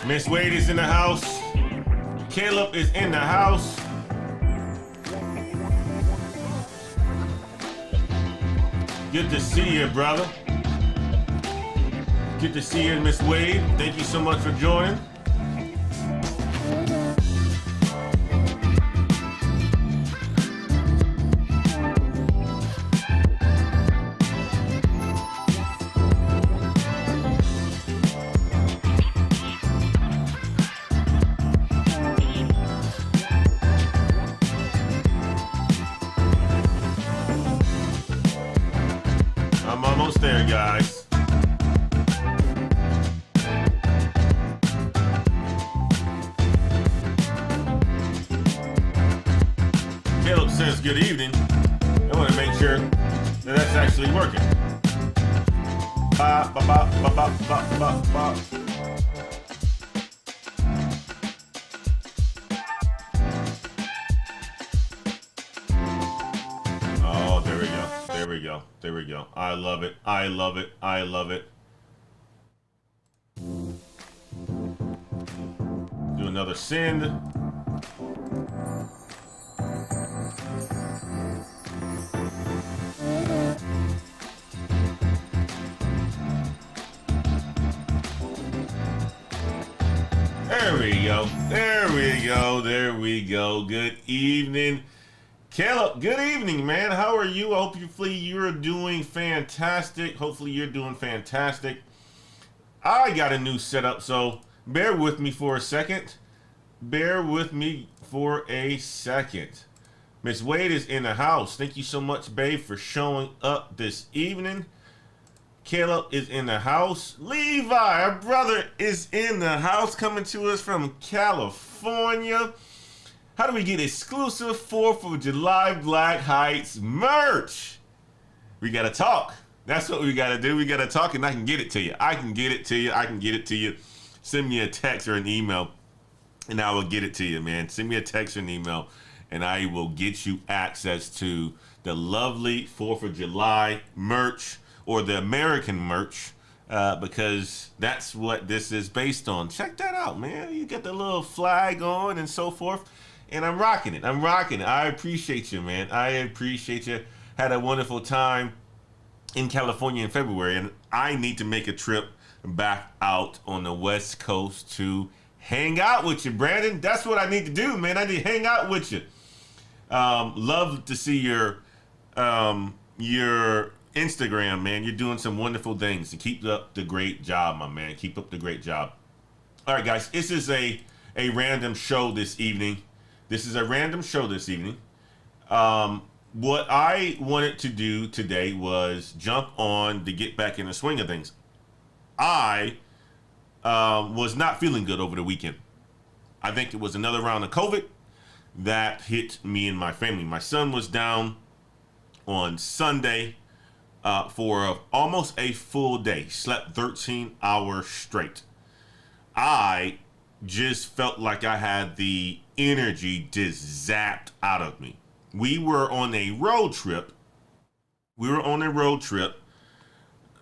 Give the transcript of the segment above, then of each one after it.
Miss Wade is in the house. Caleb is in the house. Good to see you, brother. Good to see you, Miss Wade. Thank you so much for joining. I'm almost there, guys. Caleb says good evening. I want to make sure that that's actually working. Ba, ba, ba, ba, ba, ba, ba, ba. Oh, there we go. There we go. There we go. I love it. I love it. I love it. Do another send. There we go. There we go. There we go. Good evening. Caleb, good evening, man. How are you? Hopefully you're doing fantastic. Hopefully you're doing fantastic. I got a new setup, so bear with me for a second. Bear with me for a second. Miss Wade is in the house. Thank you so much, babe, for showing up this evening. Caleb is in the house. Levi, our brother, is in the house, coming to us from California. How do we get exclusive 4th of July Black Heights merch? We got to talk. That's what we got to do. We got to talk, and I can get it to you. I can get it to you. I can get it to you. Send me a text or an email, and I will get it to you, man. Send me a text or an email, and I will get you access to the lovely 4th of July merch, or the American merch, because that's what this is based on. Check that out, man. You got the little flag on and so forth. And I'm rocking it. I'm rocking it. I appreciate you, man. I appreciate you. Had a wonderful time in California in February, and I need to make a trip back out on the West Coast to hang out with you, Brandon. That's what I need to do, man. I need to hang out with you. Love to see your Instagram, man. You're doing some wonderful things. And keep up the great job, my man. Keep up the great job. All right, guys. This is a random show this evening. This is a random show this evening. What I wanted to do today was jump on to get back in the swing of things. I was not feeling good over the weekend. I think it was another round of COVID that hit me and my family. My son was down on Sunday for almost a full day. Slept 13 hours straight. I just felt like I had the energy just zapped out of me. We were on a road trip.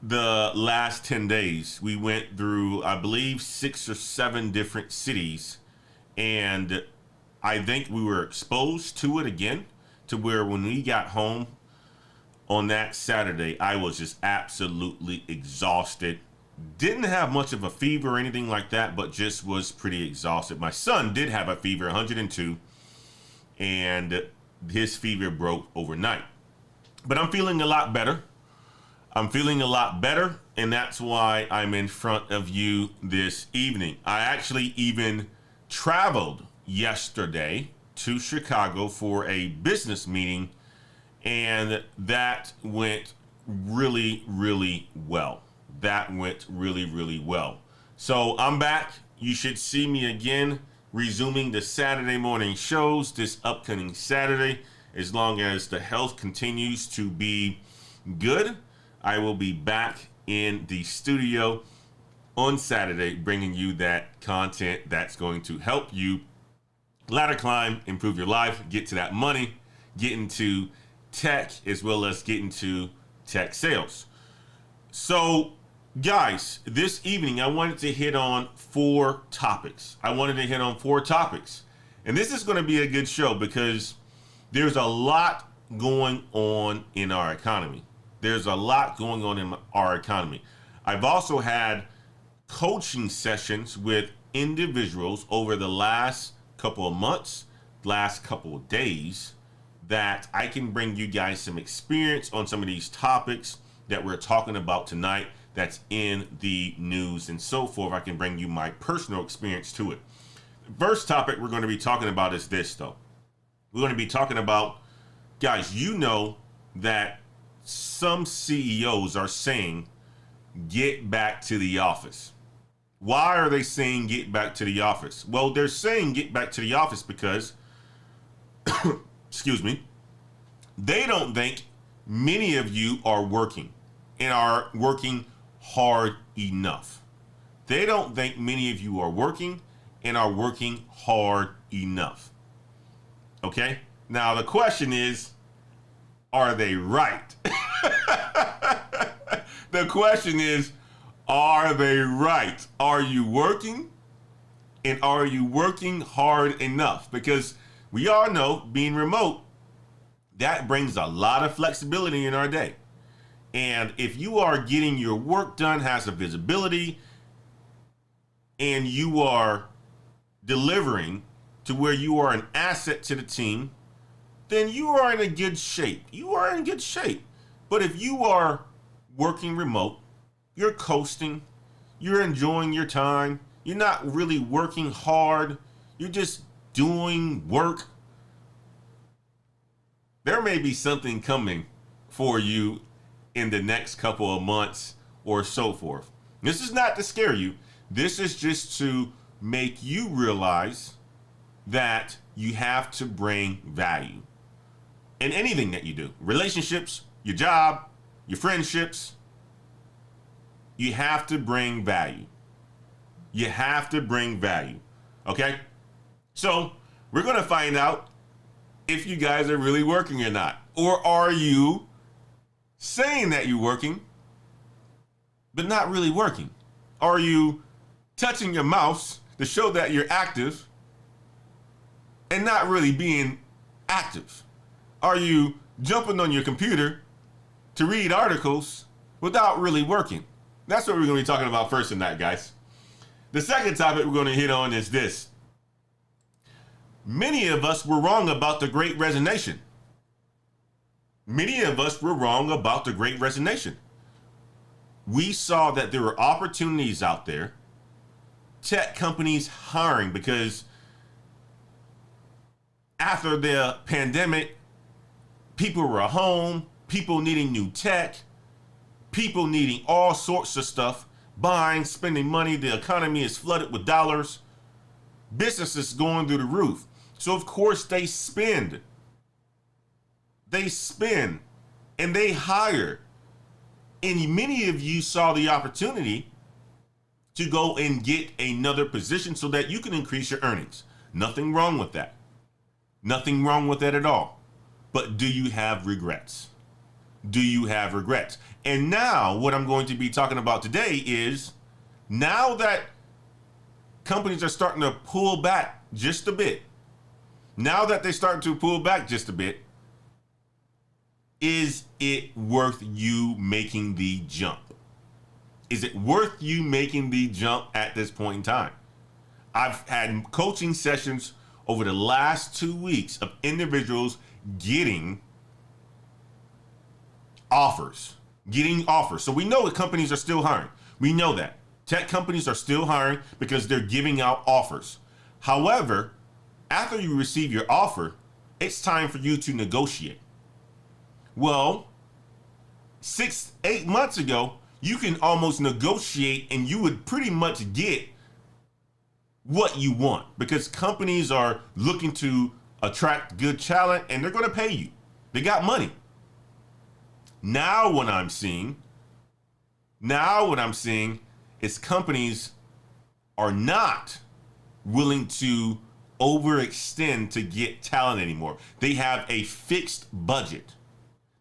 The last 10 days. We went through, I believe, 6 or 7 different cities. And I think we were exposed to it again, to where when we got home on that Saturday, I was just absolutely exhausted. Didn't have much of a fever or anything like that, but just was pretty exhausted. My son did have a fever, 102, and his fever broke overnight. But I'm feeling a lot better. And that's why I'm in front of you this evening. I actually even traveled yesterday to Chicago for a business meeting, and that went really, really well. So I'm back. You should see me again resuming the Saturday morning shows this upcoming Saturday. As long as the health continues to be good, I will be back in the studio on Saturday bringing you that content that's going to help you ladder climb, improve your life, get to that money, get into tech, as well as get into tech sales. So Guys, this evening I wanted to hit on 4 topics. And this is going to be a good show because there's a lot going on in our economy. I've also had coaching sessions with individuals over the last couple of months, last couple of days, that I can bring you guys some experience on some of these topics that we're talking about tonight that's in the news and so forth. I can bring you my personal experience to it. The first topic we're going to be talking about is this, though. We're going to be talking about, guys, you know that some CEOs are saying, get back to the office. Why are they saying get back to the office? Well, they're saying get back to the office because, excuse me, they don't think many of you are working and are working hard enough. They don't think many of you are working and are working hard enough. Okay? Now, the question is, are they right? The question is, are they right? Are you working? And are you working hard enough? Because we all know, being remote, that brings a lot of flexibility in our day. And if you are getting your work done, has a visibility, and you are delivering to where you are an asset to the team, then you are in a good shape. But if you are working remote, you're coasting, you're enjoying your time, you're not really working hard, you're just doing work, there may be something coming for you in the next couple of months or so forth. This is not to scare you. This is just to make you realize that you have to bring value in anything that you do. Relationships, your job, your friendships. You have to bring value. Okay? So we're going to find out if you guys are really working or not. Or are you saying that you're working, but not really working? Are you touching your mouse to show that you're active and not really being active? Are you jumping on your computer to read articles without really working? That's what we're going to be talking about first tonight, guys. The second topic we're going to hit on is this. Many of us were wrong about the Great Resignation. We saw that there were opportunities out there, tech companies hiring, because after the pandemic, people were home, people needing new tech, people needing all sorts of stuff, buying, spending money. The economy is flooded with dollars. Businesses going through the roof. So of course they spend. And they hire. And many of you saw the opportunity to go and get another position so that you can increase your earnings. Nothing wrong with that. Nothing wrong with that at all. But do you have regrets? And now what I'm going to be talking about today is, now that companies are starting to pull back just a bit, is it worth you making the jump? Is it worth you making the jump at this point in time? I've had coaching sessions over the last 2 weeks of individuals getting offers. So we know that companies are still hiring. We know that. Tech companies are still hiring because they're giving out offers. However, after you receive your offer, it's time for you to negotiate. Well, 6-8 months ago, you can almost negotiate and you would pretty much get what you want, because companies are looking to attract good talent and they're going to pay you. They got money. Now what I'm seeing is companies are not willing to overextend to get talent anymore. They have a fixed budget.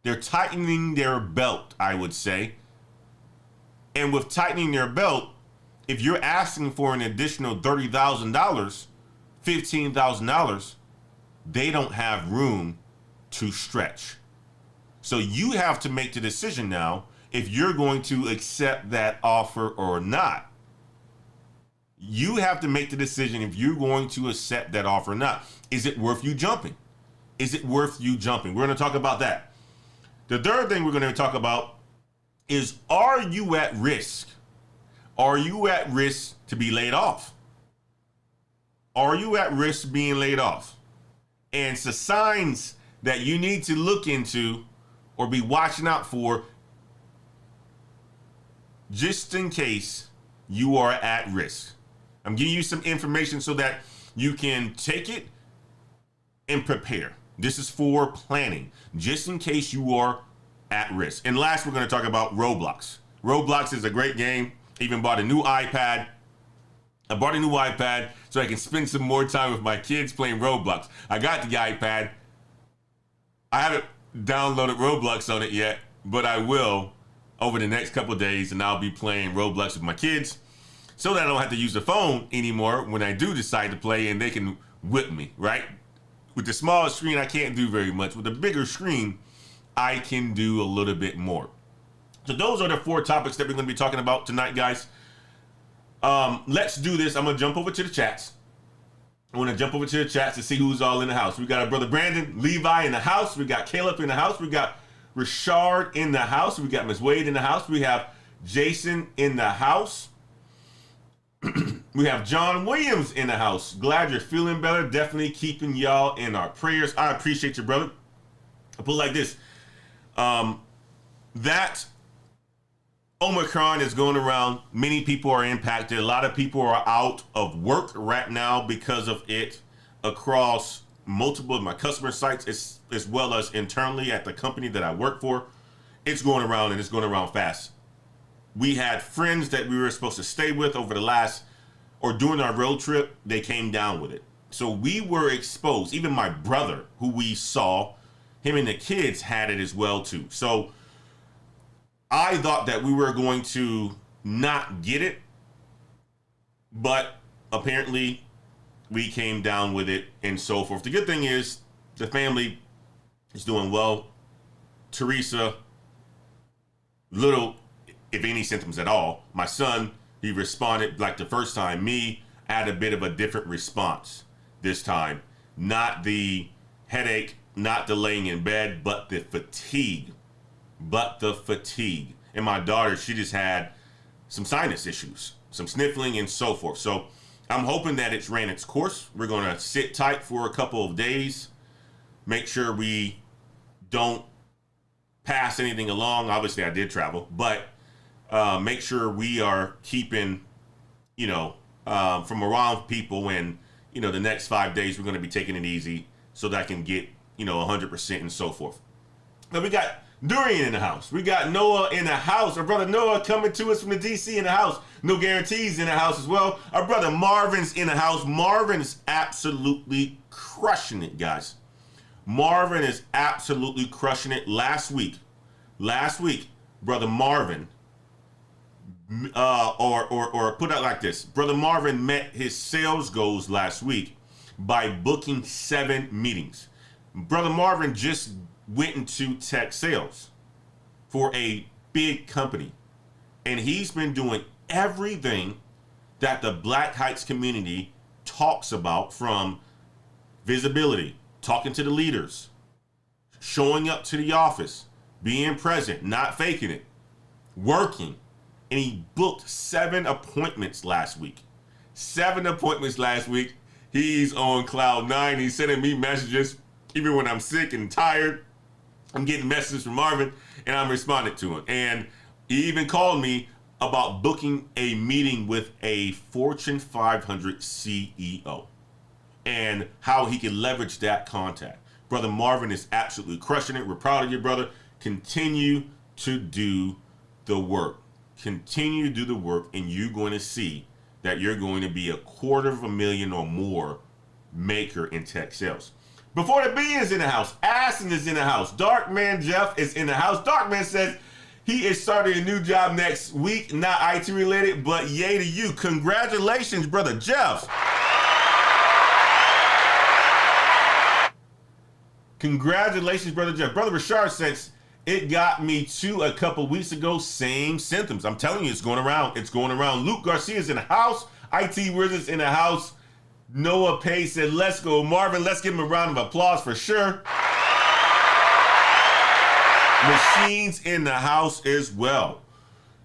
They're tightening their belt, I would say. And with tightening their belt, if you're asking for an additional $30,000, $15,000, they don't have room to stretch. So you have to make the decision now if you're going to accept that offer or not. You have to make the decision if you're going to accept that offer or not. Is it worth you jumping? Is it worth you jumping? We're going to talk about that. The third thing we're going to talk about is, are you at risk? Are you at risk to be laid off? Are you at risk being laid off? And the signs that you need to look into or be watching out for, just in case you are at risk. I'm giving you some information so that you can take it and prepare. This is for planning, just in case you are at risk. And last, we're going to talk about Roblox. Roblox is a great game. I even bought a new iPad. I bought a new iPad so I can spend some more time with my kids playing Roblox. I got the iPad. I haven't downloaded Roblox on it yet, but I will over the next couple of days, and I'll be playing Roblox with my kids so that I don't have to use the phone anymore when I do decide to play, and they can whip me, right? With the small screen, I can't do very much. With the bigger screen, I can do a little bit more. So those are the 4 topics that we're going to be talking about tonight, guys. Let's do this. I'm going to jump over to the chats. I want to jump over to the chats to see who's all in the house. We got our brother Brandon, Levi in the house. We got Caleb in the house. We got Rashard in the house. We got Miss Wade in the house. We have Jason in the house. We have John Williams in the house. Glad you're feeling better. Definitely keeping y'all in our prayers. I appreciate you, brother. I put it like this. That Omicron is going around. Many people are impacted. A lot of people are out of work right now because of it across multiple of my customer sites, as well as internally at the company that I work for. It's going around, and it's going around fast. We had friends that we were supposed to stay with over the last, or during our road trip, they came down with it. So we were exposed. Even my brother, who we saw, him and the kids had it as well too. So I thought that we were going to not get it, but apparently we came down with it and so forth. The good thing is the family is doing well. Teresa, little, if any symptoms at all. My son, he responded like the first time. Me, I had a bit of a different response this time. Not the headache, not the laying in bed, but the fatigue. And my daughter, she just had some sinus issues, some sniffling and so forth. So I'm hoping that it's ran its course. We're going to sit tight for a couple of days, make sure we don't pass anything along. Obviously, I did travel, but make sure we are keeping, from around people. And, the next 5 days, we're going to be taking it easy so that I can get, 100% and so forth. Now we got Durian in the house. We got Noah in the house. Our brother Noah coming to us from the DC in the house. No Guarantees in the house as well. Our brother Marvin's in the house. Marvin is absolutely crushing it, guys. Marvin is absolutely crushing it. Last week, brother Marvin, or put it like this, brother Marvin met his sales goals last week by booking 7 meetings. Brother Marvin just went into tech sales for a big company, and he's been doing everything that the Black Heights community talks about, from visibility, talking to the leaders, showing up to the office, being present, not faking it, working. And he booked 7 appointments last week. 7 appointments last week. He's on cloud 9. He's sending me messages even when I'm sick and tired. I'm getting messages from Marvin, and I'm responding to him. And he even called me about booking a meeting with a Fortune 500 CEO and how he can leverage that contact. Brother Marvin is absolutely crushing it. We're proud of you, brother. Continue to do the work. Continue to do the work, and you're going to see that you're going to be a $250,000 or more maker in tech sales. Before the B is in the house, Aston is in the house. Darkman Jeff is in the house. Darkman says He is starting a new job next week, not IT related, but yay to you. Congratulations, brother Jeff. Congratulations, brother Jeff. Brother Richard says, it got me too a couple weeks ago, same symptoms. I'm telling you, it's going around. It's going around. Luke Garcia's in the house. IT Wizards in the house. Noah Pay said, let's go. Marvin, let's give him a round of applause for sure. Machines in the house as well.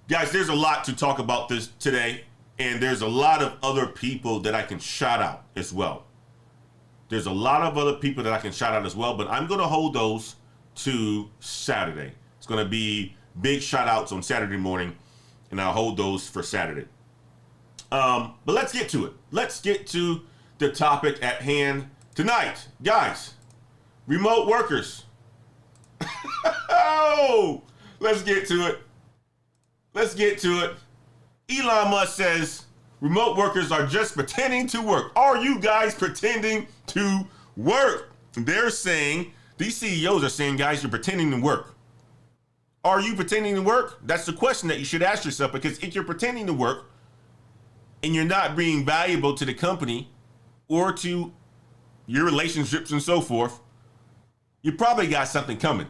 Guys, there's a lot to talk about this today, and there's a lot of other people that I can shout out as well. There's a lot of other people that I can shout out as well, but I'm going to hold those to Saturday. It's going to be big shout outs on Saturday morning, and I'll hold those for Saturday. But let's get to it. Let's get to the topic at hand tonight. Guys, remote workers. Oh, let's get to it. Let's get to it. Elon Musk says remote workers are just pretending to work. Are you guys pretending to work? They're saying, these CEOs are saying, guys, you're pretending to work. Are you pretending to work? That's the question that you should ask yourself, because if you're pretending to work and you're not being valuable to the company or to your relationships and so forth, you probably got something coming.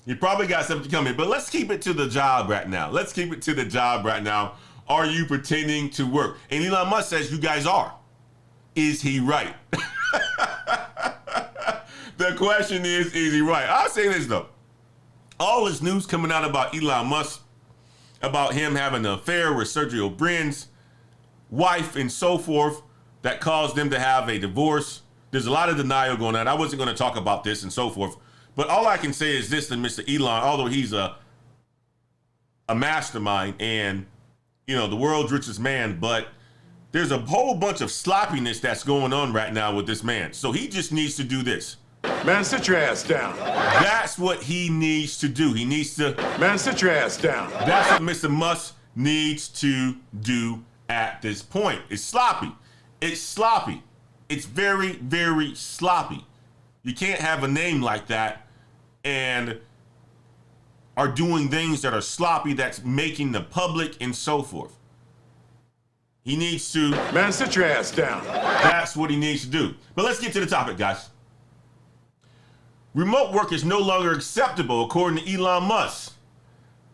You probably got something coming, but let's keep it to the job right now. Let's keep it to the job right now. Are you pretending to work? And Elon Musk says you guys are. Is he right? The question is he right? I'll say this though. All this news coming out about Elon Musk, about him having an affair with Sergey Brin's wife and so forth, that caused them to have a divorce. There's a lot of denial going on. I wasn't going to talk about this and so forth. But all I can say is this to Mr. Elon, although he's a mastermind and, you know, the world's richest man, but there's a whole bunch of sloppiness that's going on right now with this man. So he just needs to do this. Man, sit your ass down. That's what he needs to do. He needs to... Man, sit your ass down. That's what Mr. Musk needs to do at this point. It's sloppy. It's sloppy. It's very, very sloppy. You can't have a name like that and are doing things that are sloppy, that's making the public and so forth. He needs to... Man, sit your ass down. That's what he needs to do. But let's get to the topic, guys. Remote work is no longer acceptable, according to Elon Musk.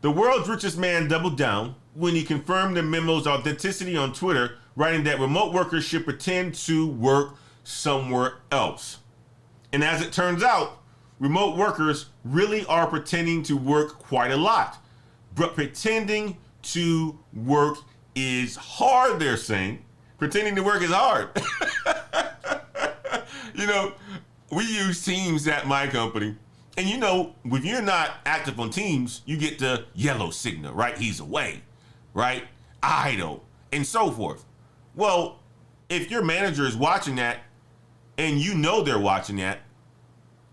The world's richest man doubled down when he confirmed the memo's authenticity on Twitter, writing that remote workers should pretend to work somewhere else. And as it turns out, remote workers really are pretending to work quite a lot. But pretending to work is hard, they're saying. Pretending to work is hard. You know, we use Teams at my company. And you know, if you're not active on Teams, you get the yellow signal, right? He's away, right? Idle, and so forth. Well, if your manager is watching that and you know they're watching that,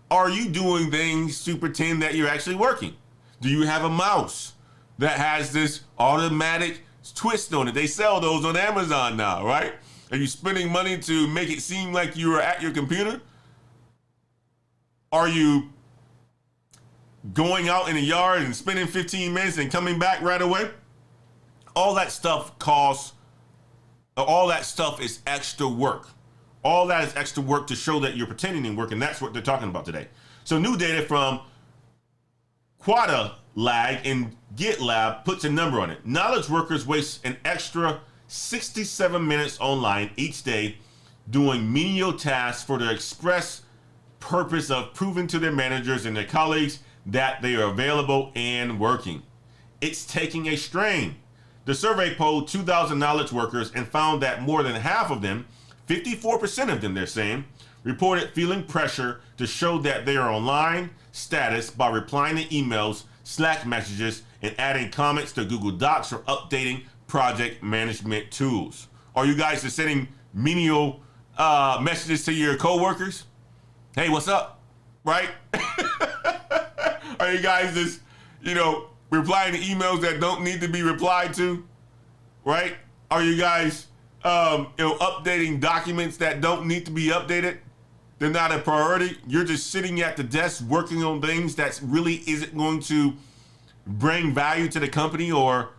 are you doing things to pretend that you're actually working? Do you have a mouse that has this automatic twist on it? They sell those on Amazon now, right? Are you spending money to make it seem like you are at your computer? Are you going out in the yard and spending 15 minutes and coming back right away? All that stuff costs, all that stuff is extra work. All that is extra work to show that you're pretending to work, and that's what they're talking about today. So new data from Quadalag and GitLab puts a number on it. Knowledge workers waste an extra 67 minutes online each day doing menial tasks for the express purpose of proving to their managers and their colleagues that they are available and working. It's taking a strain. The survey polled 2,000 knowledge workers and found that more than half of them, 54% of them, they're saying, reported feeling pressure to show that they are online status by replying to emails, Slack messages, and adding comments to Google Docs or updating project management tools. Are you guys just sending menial messages to your coworkers? Hey, what's up? Right? Are you guys just, you know, replying to emails that don't need to be replied to? Right? Are you guys updating documents that don't need to be updated? They're not a priority. You're just sitting at the desk working on things that really isn't going to bring value to the company or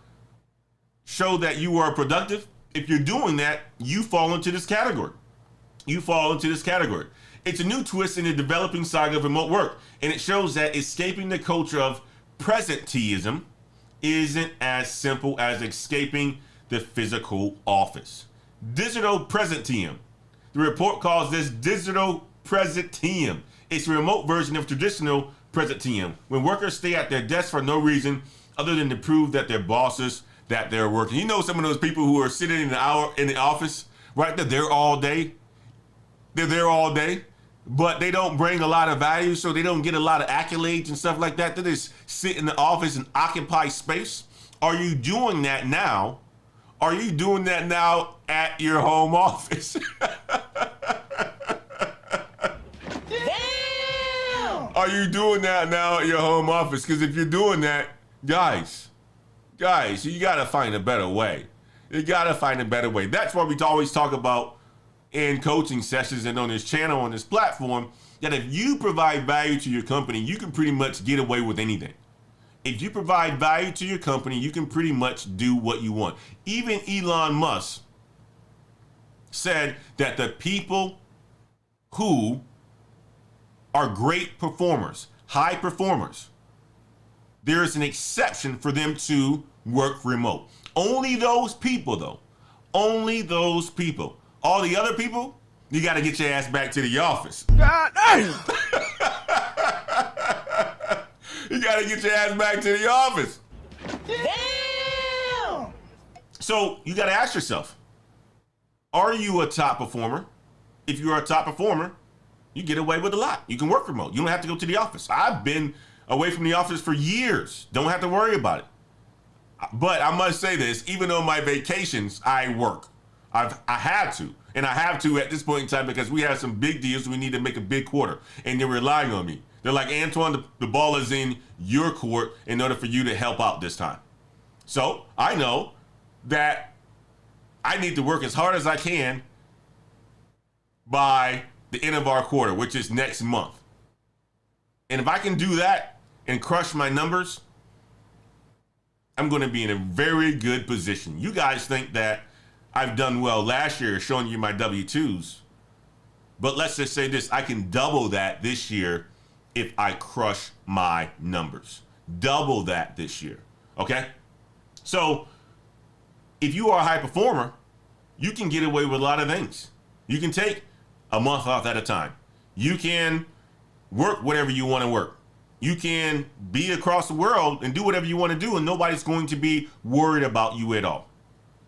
show that you are productive, if you're doing that, you fall into this category. You fall into this category. It's a new twist in the developing saga of remote work, and it shows that escaping the culture of presenteeism isn't as simple as escaping the physical office. Digital presenteeism. The report calls this digital presenteeism. It's a remote version of traditional presenteeism, when workers stay at their desk for no reason other than to prove that their bosses that they're working. You know, some of those people who are sitting in the office, right? They're there all day. They're there all day, but they don't bring a lot of value, so they don't get a lot of accolades and stuff like that. They just sit in the office and occupy space. Are you doing that now? Are you doing that now at your home office? Damn! Are you doing that now at your home office? Because if you're doing that, guys, you gotta find a better way. You gotta find a better way. That's why we always talk about in coaching sessions and on this channel, on this platform, that if you provide value to your company, you can pretty much get away with anything. If you provide value to your company, you can pretty much do what you want. Even Elon Musk said that the people who are great performers, high performers, there is an exception for them to work remote. Only those people, though. Only those people. All the other people, you got to get your ass back to the office. God damn! You got to get your ass back to the office. Damn! So you got to ask yourself, are you a top performer? If you're a top performer, you get away with a lot. You can work remote. You don't have to go to the office. I've been away from the office for years. Don't have to worry about it. But I must say this, even on my vacations, I work. I had to, and I have to at this point in time because we have some big deals. We need to make a big quarter, and they're relying on me. They're like, Antoine, the ball is in your court in order for you to help out this time. So I know that I need to work as hard as I can by the end of our quarter, which is next month. And if I can do that and crush my numbers, I'm going to be in a very good position. You guys think that I've done well last year showing you my W-2s, but let's just say this, I can double that this year if I crush my numbers. Double that this year, okay? So if you are a high performer, you can get away with a lot of things. You can take a month off at a time. You can work whatever you want to work. You can be across the world and do whatever you want to do, and nobody's going to be worried about you at all.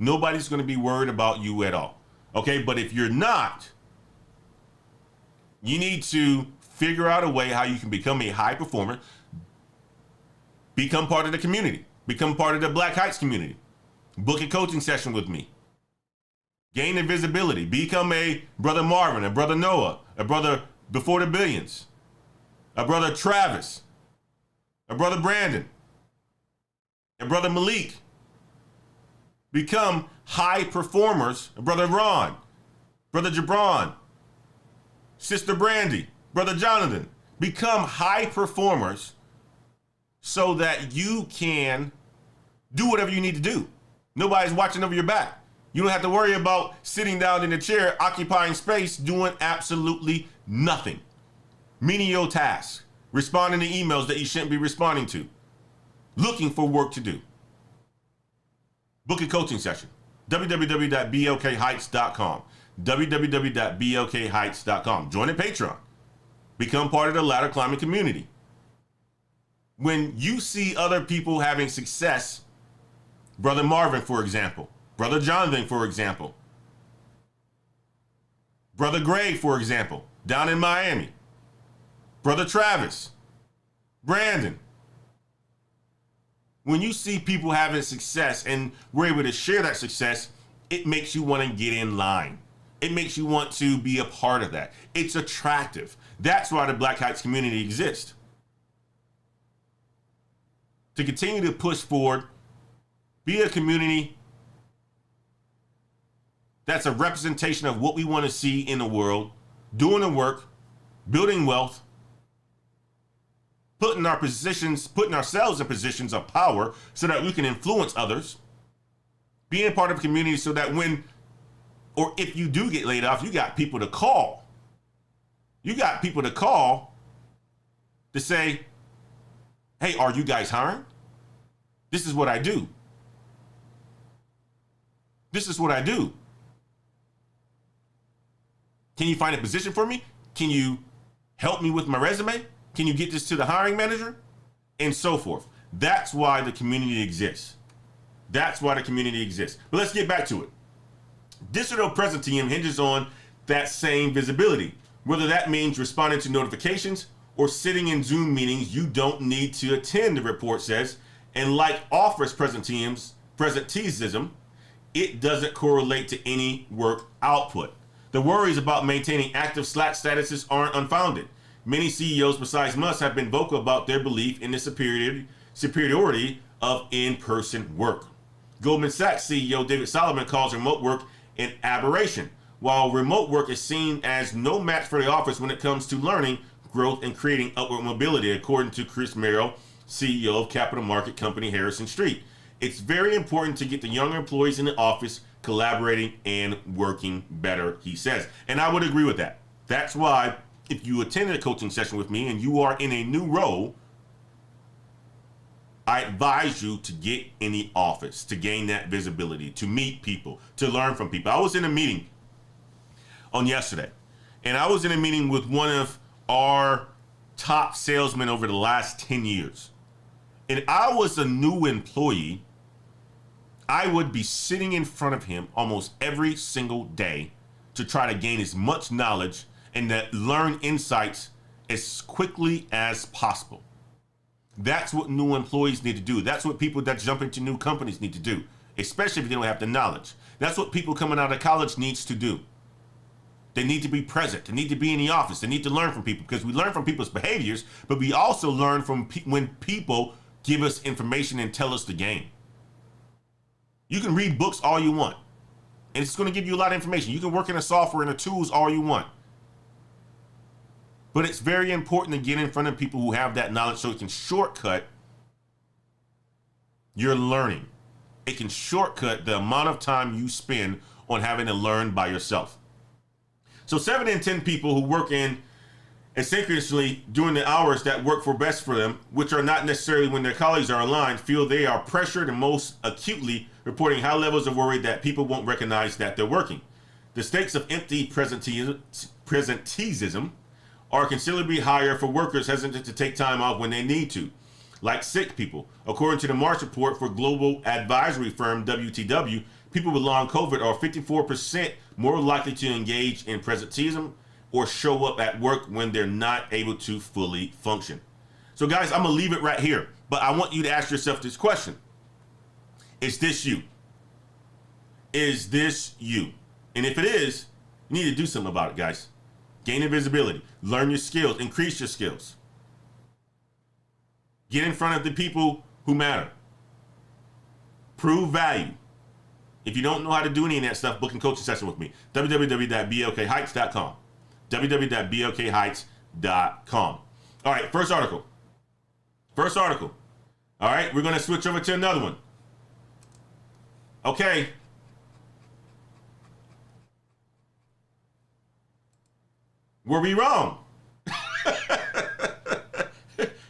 Nobody's going to be worried about you at all. Okay, but if you're not, you need to figure out a way how you can become a high performer, become part of the community, become part of the Black Heights community, book a coaching session with me, gain the visibility, become a brother Marvin, a brother Noah, a brother Before the Billions, a brother Travis, a brother Brandon, a brother Malik. Become high performers, brother Ron, brother Jabron, sister Brandy, brother Jonathan. Become high performers so that you can do whatever you need to do. Nobody's watching over your back. You don't have to worry about sitting down in a chair, occupying space, doing absolutely nothing. Menial tasks, responding to emails that you shouldn't be responding to, looking for work to do. Book a coaching session. www.blkheights.com. www.blkheights.com. Join the Patreon. Become part of the ladder climbing community. When you see other people having success, Brother Marvin, for example, Brother Jonathan, for example, Brother Gray, for example, down in Miami, Brother Travis, Brandon. When you see people having success and we're able to share that success, it makes you want to get in line. It makes you want to be a part of that. It's attractive. That's why the Black Heights community exists. To continue to push forward, be a community that's a representation of what we want to see in the world, doing the work, building wealth, putting ourselves in positions of power so that we can influence others, being part of a community so that when, or if you do get laid off, you got people to call. You got people to call to say, hey, are you guys hiring? This is what I do. This is what I do. Can you find a position for me? Can you help me with my resume? Can you get this to the hiring manager? And so forth. That's why the community exists. That's why the community exists. But let's get back to it. Digital presenteeism hinges on that same visibility. Whether that means responding to notifications or sitting in Zoom meetings you don't need to attend, the report says. And like office presenteeism, it doesn't correlate to any work output. The worries about maintaining active Slack statuses aren't unfounded. Many CEOs besides Musk have been vocal about their belief in the superiority of in-person work. Goldman Sachs CEO David Solomon calls remote work an aberration, while remote work is seen as no match for the office when it comes to learning, growth, and creating upward mobility, according to Chris Merrill, CEO of capital market company Harrison Street. It's very important to get the younger employees in the office collaborating and working better, he says. And I would agree with that. That's why if you attended a coaching session with me and you are in a new role, I advise you to get in the office, to gain that visibility, to meet people, to learn from people. I was in a meeting on yesterday, and I was in a meeting with one of our top salesmen over the last 10 years. And I was a new employee. I would be sitting in front of him almost every single day to try to gain as much knowledge and to learn insights as quickly as possible. That's what new employees need to do. That's what people that jump into new companies need to do, especially if they don't have the knowledge. That's what people coming out of college needs to do. They need to be present. They need to be in the office. They need to learn from people, because we learn from people's behaviors, but we also learn from when people give us information and tell us the game. You can read books all you want, and it's going to give you a lot of information. You can work in the software and the tools all you want. But it's very important to get in front of people who have that knowledge so it can shortcut your learning. It can shortcut the amount of time you spend on having to learn by yourself. So 7 in 10 people who work in asynchronously during the hours that work for best for them, which are not necessarily when their colleagues are aligned, feel they are pressured and most acutely, reporting high levels of worry that people won't recognize that they're working. The stakes of empty presenteeism are considerably higher for workers hesitant to take time off when they need to, like sick people. According to the March report for global advisory firm WTW, people with long COVID are 54% more likely to engage in presenteeism or show up at work when they're not able to fully function. So guys, I'm gonna leave it right here, but I want you to ask yourself this question. Is this you? Is this you? And if it is, you need to do something about it, guys. Gain visibility, learn your skills, increase your skills. Get in front of the people who matter. Prove value. If you don't know how to do any of that stuff, book a coaching session with me. www.blkheights.com. www.blkheights.com. All right, first article. First article. All right, we're going to switch over to another one. Okay. Were we wrong?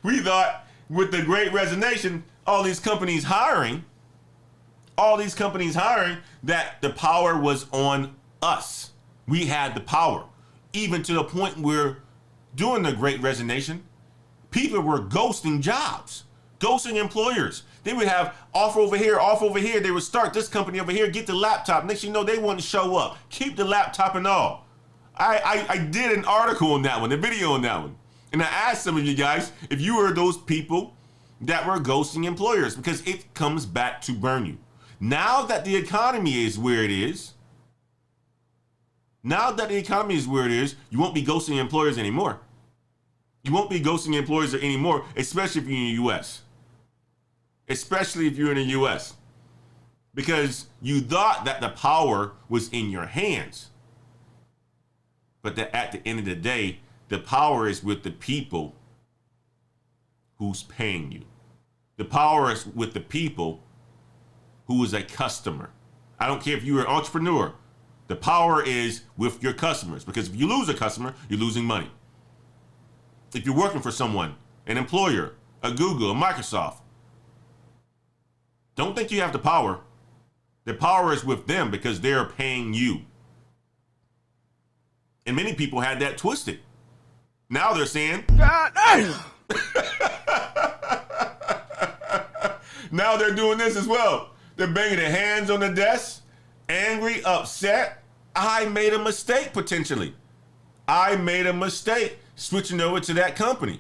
We thought with the Great Resignation, all these companies hiring, that the power was on us. We had the power. Even to the point where during the Great Resignation, people were ghosting jobs, ghosting employers. They would have offer over here, offer over here. They would start this company over here, get the laptop. Next thing you know, they wouldn't show up. Keep the laptop and all. I did an article on that one, a video on that one. And I asked some of you guys if you were those people that were ghosting employers, because it comes back to burn you. Now that the economy is where it is, you won't be ghosting employers anymore. You won't be ghosting employers anymore, especially if you're in the U.S. Especially if you're in the U.S. Because you thought that the power was in your hands. But that at the end of the day, the power is with the people who's paying you. The power is with the people who is a customer. I don't care if you're an entrepreneur. The power is with your customers, because if you lose a customer, you're losing money. If you're working for someone, an employer, a Google, a Microsoft, don't think you have the power. The power is with them because they're paying you. And many people had that twisted. Now they're saying, God damn! Now they're doing this as well. They're banging their hands on the desk, angry, upset. I made a mistake potentially. I made a mistake switching over to that company.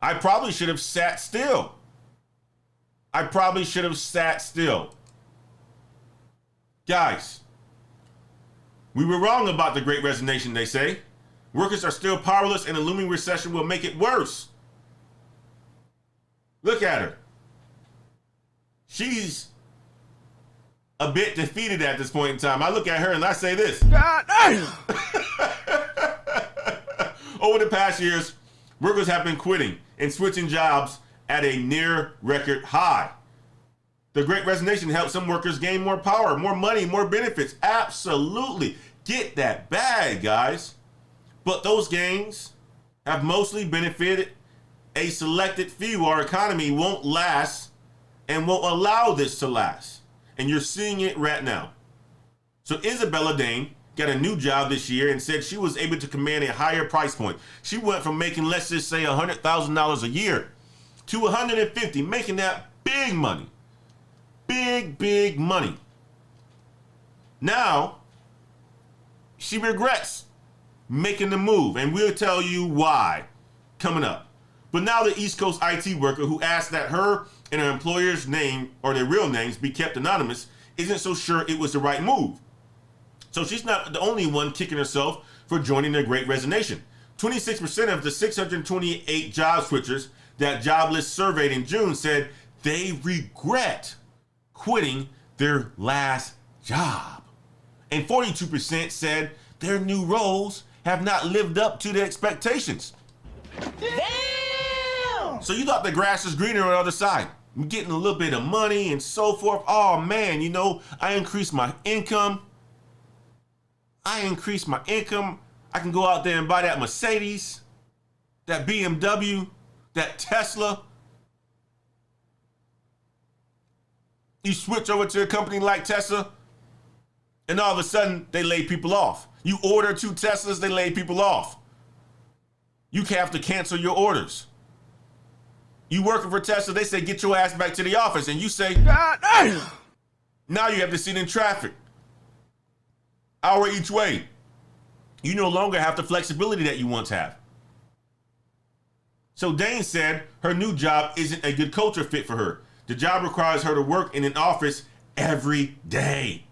I probably should have sat still. Guys, we were wrong about the Great Resignation, they say. Workers are still powerless and a looming recession will make it worse. Look at her. She's a bit defeated at this point in time. I look at her and I say this. God damn! Over the past years, workers have been quitting and switching jobs at a near record high. The Great Resignation helped some workers gain more power, more money, more benefits. Absolutely. Get that bag, guys. But those gains have mostly benefited a selected few. Our economy won't last and won't allow this to last. And you're seeing it right now. So Isabella Dane got a new job this year and said she was able to command a higher price point. She went from making, let's just say, $100,000 a year to $150,000, making that big money. Big money. Now, she regrets making the move, and we'll tell you why coming up. But now the East Coast IT worker who asked that her and her employer's name or their real names be kept anonymous isn't so sure it was the right move. So she's not the only one kicking herself for joining the Great Resignation. 26% of the 628 job switchers that Jobless surveyed in June said they regret quitting their last job. And 42% said their new roles have not lived up to their expectations. Damn! So you thought the grass is greener on the other side. I'm getting a little bit of money and so forth. Oh man, you know, I increased my income. I can go out there and buy that Mercedes, that BMW, that Tesla. You switch over to a company like Tesla, and all of a sudden, they lay people off. You order 2 Teslas, they lay people off. You have to cancel your orders. You working for Tesla, they say, get your ass back to the office. And you say, God damn! Now you have to sit in traffic. Hour each way. You no longer have the flexibility that you once have. So Dane said her new job isn't a good culture fit for her. The job requires her to work in an office every day.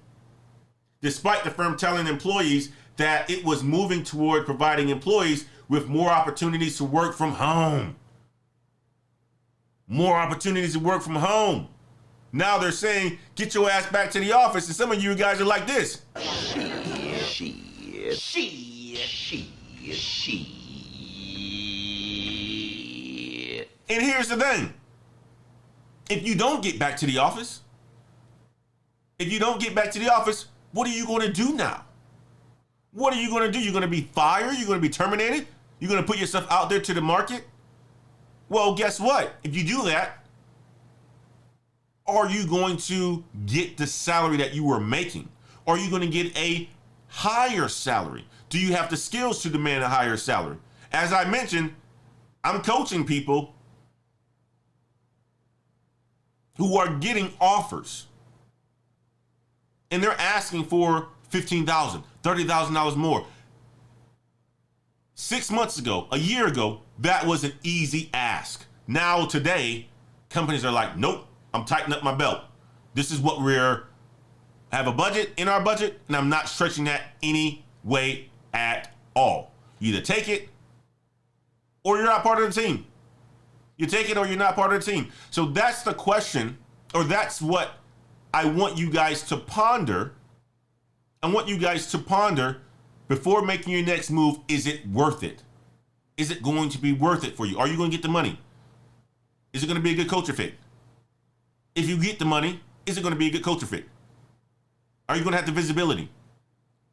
Despite the firm telling employees that it was moving toward providing employees with more opportunities to work from home. More opportunities to work from home. Now they're saying, get your ass back to the office. And some of you guys are like this. And here's the thing. If you don't get back to the office, what are you going to do now? What are you going to do? You're going to be fired? You're going to be terminated? You're going to put yourself out there to the market? Well, guess what? If you do that, are you going to get the salary that you were making? Are you going to get a higher salary? Do you have the skills to demand a higher salary? As I mentioned, I'm coaching people who are getting offers and they're asking for $15,000, $30,000 more. 6 months ago, a year ago, that was an easy ask. Now today, companies are like, nope, I'm tightening up my belt. This is what have a budget in our budget, and I'm not stretching that any way at all. You either take it or you're not part of the team. You take it or you're not part of the team. So that's the question, or that's what I want you guys to ponder. I want you guys to ponder before making your next move. Is it worth it? Is it going to be worth it for you? Are you going to get the money? Is it going to be a good culture fit? If you get the money, is it going to be a good culture fit? Are you going to have the visibility?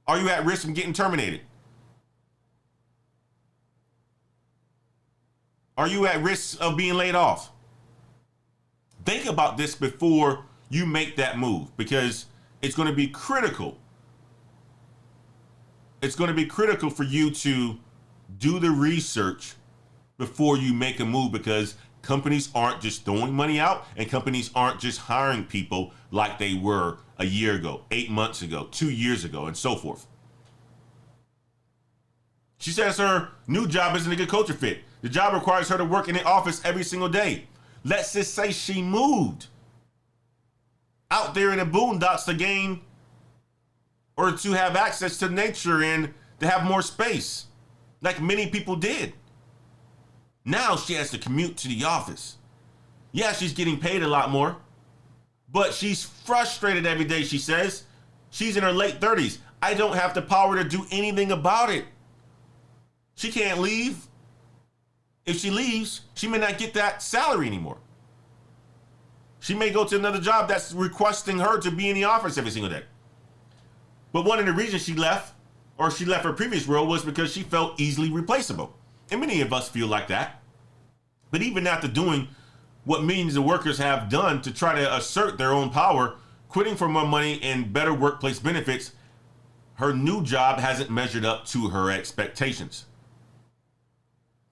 Are you at risk from getting terminated? Are you at risk of being laid off? Think about this before you make that move, because it's going to be critical. It's going to be critical for you to do the research before you make a move, because companies aren't just throwing money out, and companies aren't just hiring people like they were a year ago, 8 months ago, 2 years ago, and so forth. She says her new job isn't a good culture fit. The job requires her to work in the office every single day. Let's just say she moved out there in the boondocks to gain or to have access to nature and to have more space, like many people did. Now she has to commute to the office. Yeah, she's getting paid a lot more, but she's frustrated every day, she says. She's in her late 30s. I don't have the power to do anything about it. She can't leave. If she leaves, she may not get that salary anymore. She may go to another job that's requesting her to be in the office every single day. But one of the reasons she left, or she left her previous role, was because she felt easily replaceable. And many of us feel like that. But even after doing what millions of workers have done to try to assert their own power, quitting for more money and better workplace benefits, her new job hasn't measured up to her expectations.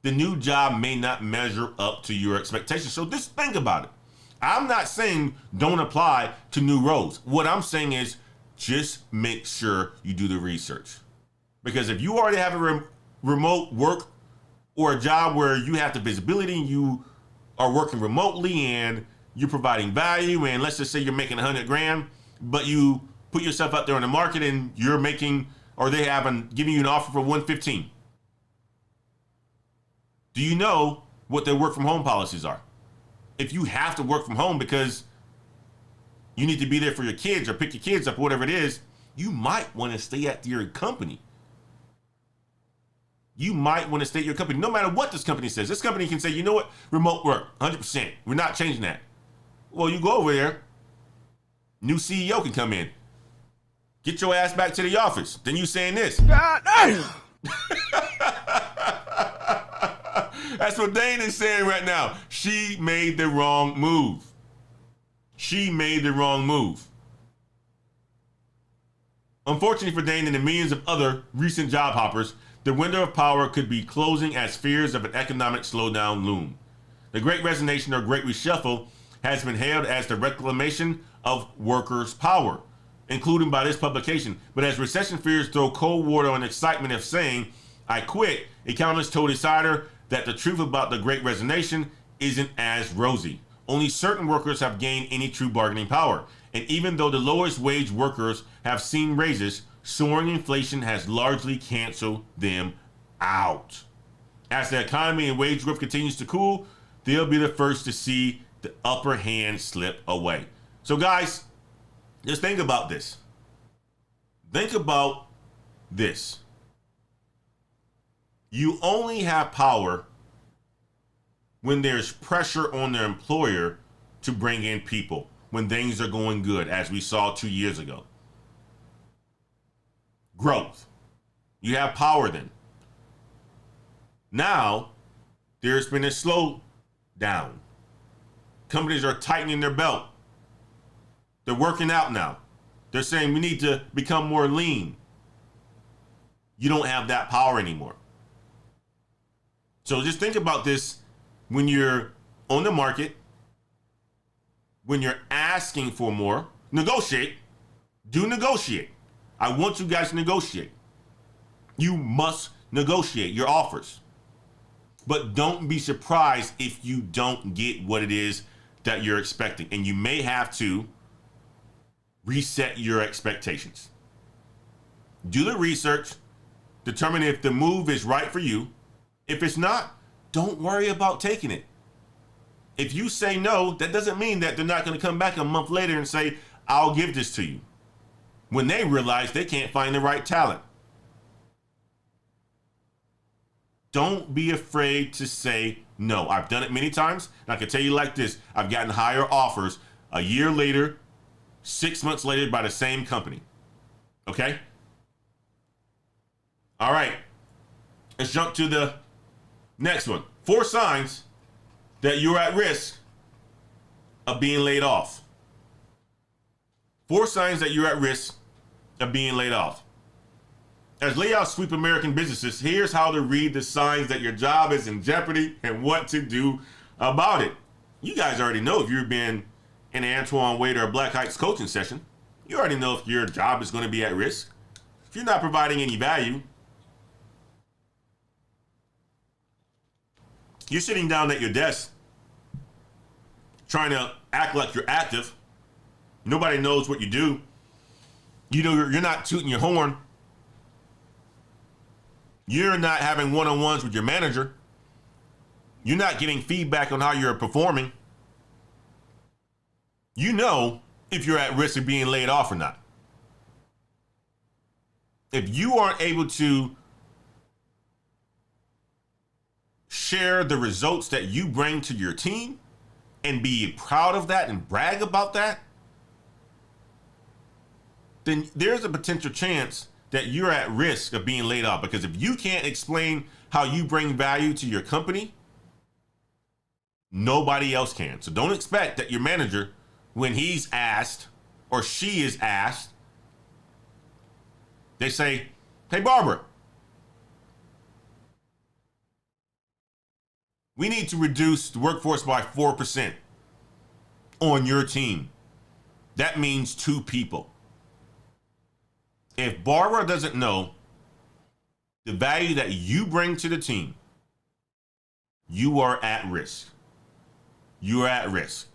The new job may not measure up to your expectations. So just think about it. I'm not saying don't apply to new roles. What I'm saying is just make sure you do the research. Because if you already have a remote work or a job where you have the visibility and you are working remotely and you're providing value, and let's just say you're making 100 grand, but you put yourself out there on the market and you're making, or they haven't giving you an offer for 115. Do you know what their work from home policies are? If you have to work from home because you need to be there for your kids or pick your kids up, whatever it is, you might want to stay at your company. You might want to stay at your company, no matter what this company says. This company can say, you know what, remote work, 100%. We're not changing that. Well, you go over there, new CEO can come in. Get your ass back to the office. Then you saying this. God damn! That's what Dane is saying right now. She made the wrong move. She made the wrong move. Unfortunately for Dane and the millions of other recent job hoppers, the window of power could be closing as fears of an economic slowdown loom. The Great Resignation or Great Reshuffle has been hailed as the reclamation of workers' power, including by this publication. But as recession fears throw cold water on the excitement of saying, I quit, economists told Insider that the truth about the Great Resignation isn't as rosy. Only certain workers have gained any true bargaining power. And even though the lowest wage workers have seen raises, soaring inflation has largely canceled them out. As the economy and wage growth continues to cool, they'll be the first to see the upper hand slip away. So guys, just think about this. Think about this. You only have power when there's pressure on the employer to bring in people, when things are going good, as we saw 2 years ago. Growth. You have power then. Now, there's been a slowdown. Companies are tightening their belt. They're working out now. They're saying we need to become more lean. You don't have that power anymore. So just think about this when you're on the market, when you're asking for more. Negotiate. Do negotiate. I want you guys to negotiate. You must negotiate your offers. But don't be surprised if you don't get what it is that you're expecting. And you may have to reset your expectations. Do the research. Determine if the move is right for you. If it's not, don't worry about taking it. If you say no, that doesn't mean that they're not going to come back a month later and say, I'll give this to you, when they realize they can't find the right talent. Don't be afraid to say no. I've done it many times, and I can tell you like this. I've gotten higher offers a year later, 6 months later by the same company. Okay? All right. Let's jump to the next one. 4 signs that you're at risk of being laid off. 4 signs that you're at risk of being laid off. As layoffs sweep American businesses, here's how to read the signs that your job is in jeopardy and what to do about it. You guys already know if you've been in an Antoine Wade or a Black Heights coaching session. You already know if your job is going to be at risk. If you're not providing any value, you're sitting down at your desk trying to act like you're active. Nobody knows what you do. You know, you're not tooting your horn. You're not having one-on-ones with your manager. You're not getting feedback on how you're performing. You know if you're at risk of being laid off or not. If you aren't able to share the results that you bring to your team and be proud of that and brag about that, then there's a potential chance that you're at risk of being laid off. Because if you can't explain how you bring value to your company, nobody else can. So don't expect that your manager, when he's asked or she is asked, they say, hey, Barbara, we need to reduce the workforce by 4% on your team. That means 2 people. If Barbara doesn't know the value that you bring to the team, you are at risk. You are at risk.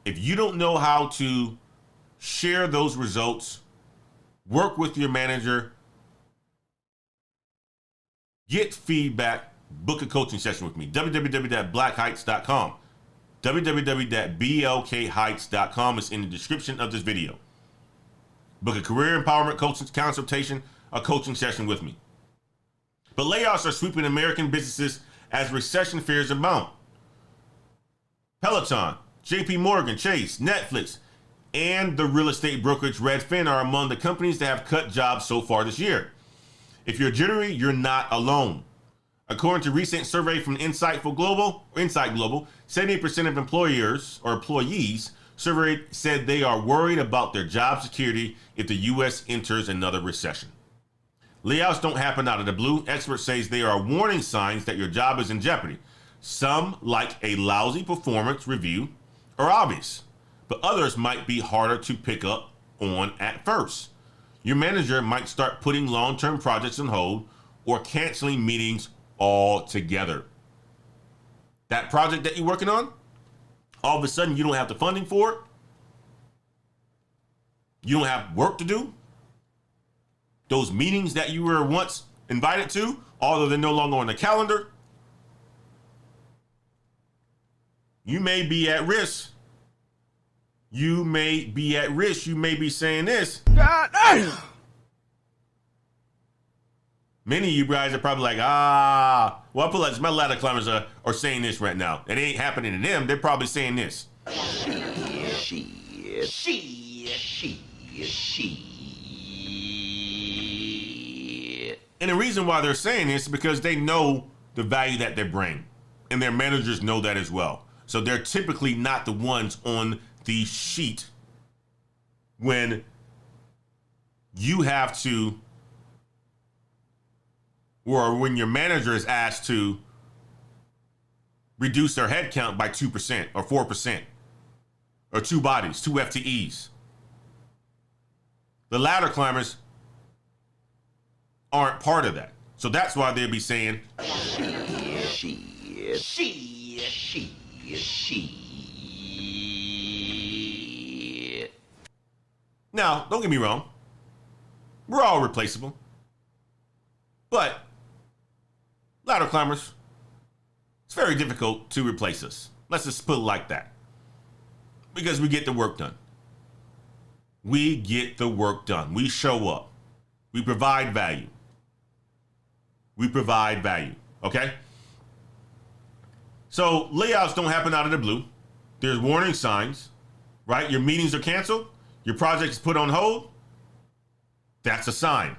If you don't know how to share those results, work with your manager, get feedback, book a coaching session with me. www.blackheights.com. www.blkheights.com is in the description of this video. Book a career empowerment coaching consultation, a coaching session with me. But layoffs are sweeping American businesses as recession fears abound. Peloton, JP Morgan, Chase, Netflix, and the real estate brokerage Redfin are among the companies that have cut jobs so far this year. If you're jittery, you're not alone. According to a recent survey from Insight Global, 70% of employers or employees surveyed said they are worried about their job security if the U.S. enters another recession. Layoffs don't happen out of the blue. Experts say they are warning signs that your job is in jeopardy. Some, like a lousy performance review, are obvious, but others might be harder to pick up on at first. Your manager might start putting long-term projects on hold or canceling meetings altogether. That project that you're working on, all of a sudden you don't have the funding for it. You don't have work to do. Those meetings that you were once invited to, although they're no longer on the calendar, you may be at risk. You may be at risk. You may be saying this. God damn. Many of you guys are probably like, well, I feel like my ladder climbers are saying this right now. It ain't happening to them. They're probably saying this. And the reason why they're saying this is because they know the value that they bring. And their managers know that as well. So they're typically not the ones on the sheet when you have to, or when your manager is asked to reduce their headcount by 2% or 4%, or 2 bodies, 2 FTEs. The ladder climbers aren't part of that. So that's why they'll be saying, Now, don't get me wrong. We're all replaceable. But ladder climbers, it's very difficult to replace us. Let's just put it like that. Because we get the work done. We get the work done. We show up. We provide value. We provide value, okay? So layoffs don't happen out of the blue. There's warning signs, right? Your meetings are canceled. Your project is put on hold. That's a sign.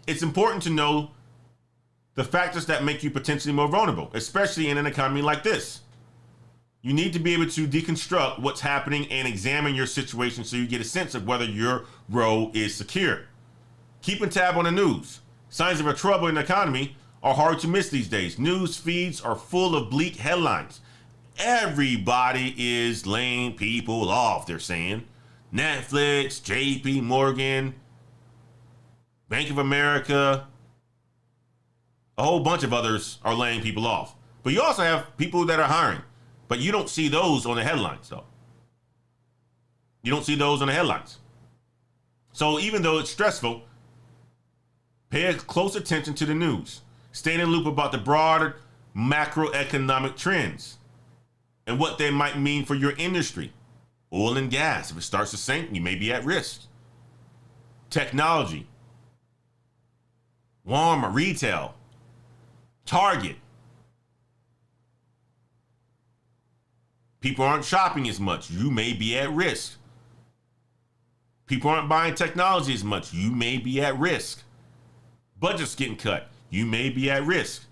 It's important to know the factors that make you potentially more vulnerable, especially in an economy like this. You need to be able to deconstruct what's happening and examine your situation so you get a sense of whether your role is secure. Keeping tab on the news. Signs of a trouble in the economy are hard to miss these days. News feeds are full of bleak headlines. Everybody is laying people off, they're saying. Netflix, JP Morgan, Bank of America, a whole bunch of others are laying people off. But you also have people that are hiring. But you don't see those on the headlines, though. You don't see those on the headlines. So even though it's stressful, pay close attention to the news. Stay in the loop about the broader macroeconomic trends and what they might mean for your industry. Oil and gas, if it starts to sink, you may be at risk. Technology, Walmart, retail, Target. People aren't shopping as much. You may be at risk. People aren't buying technology as much. You may be at risk. Budgets getting cut. You may be at risk.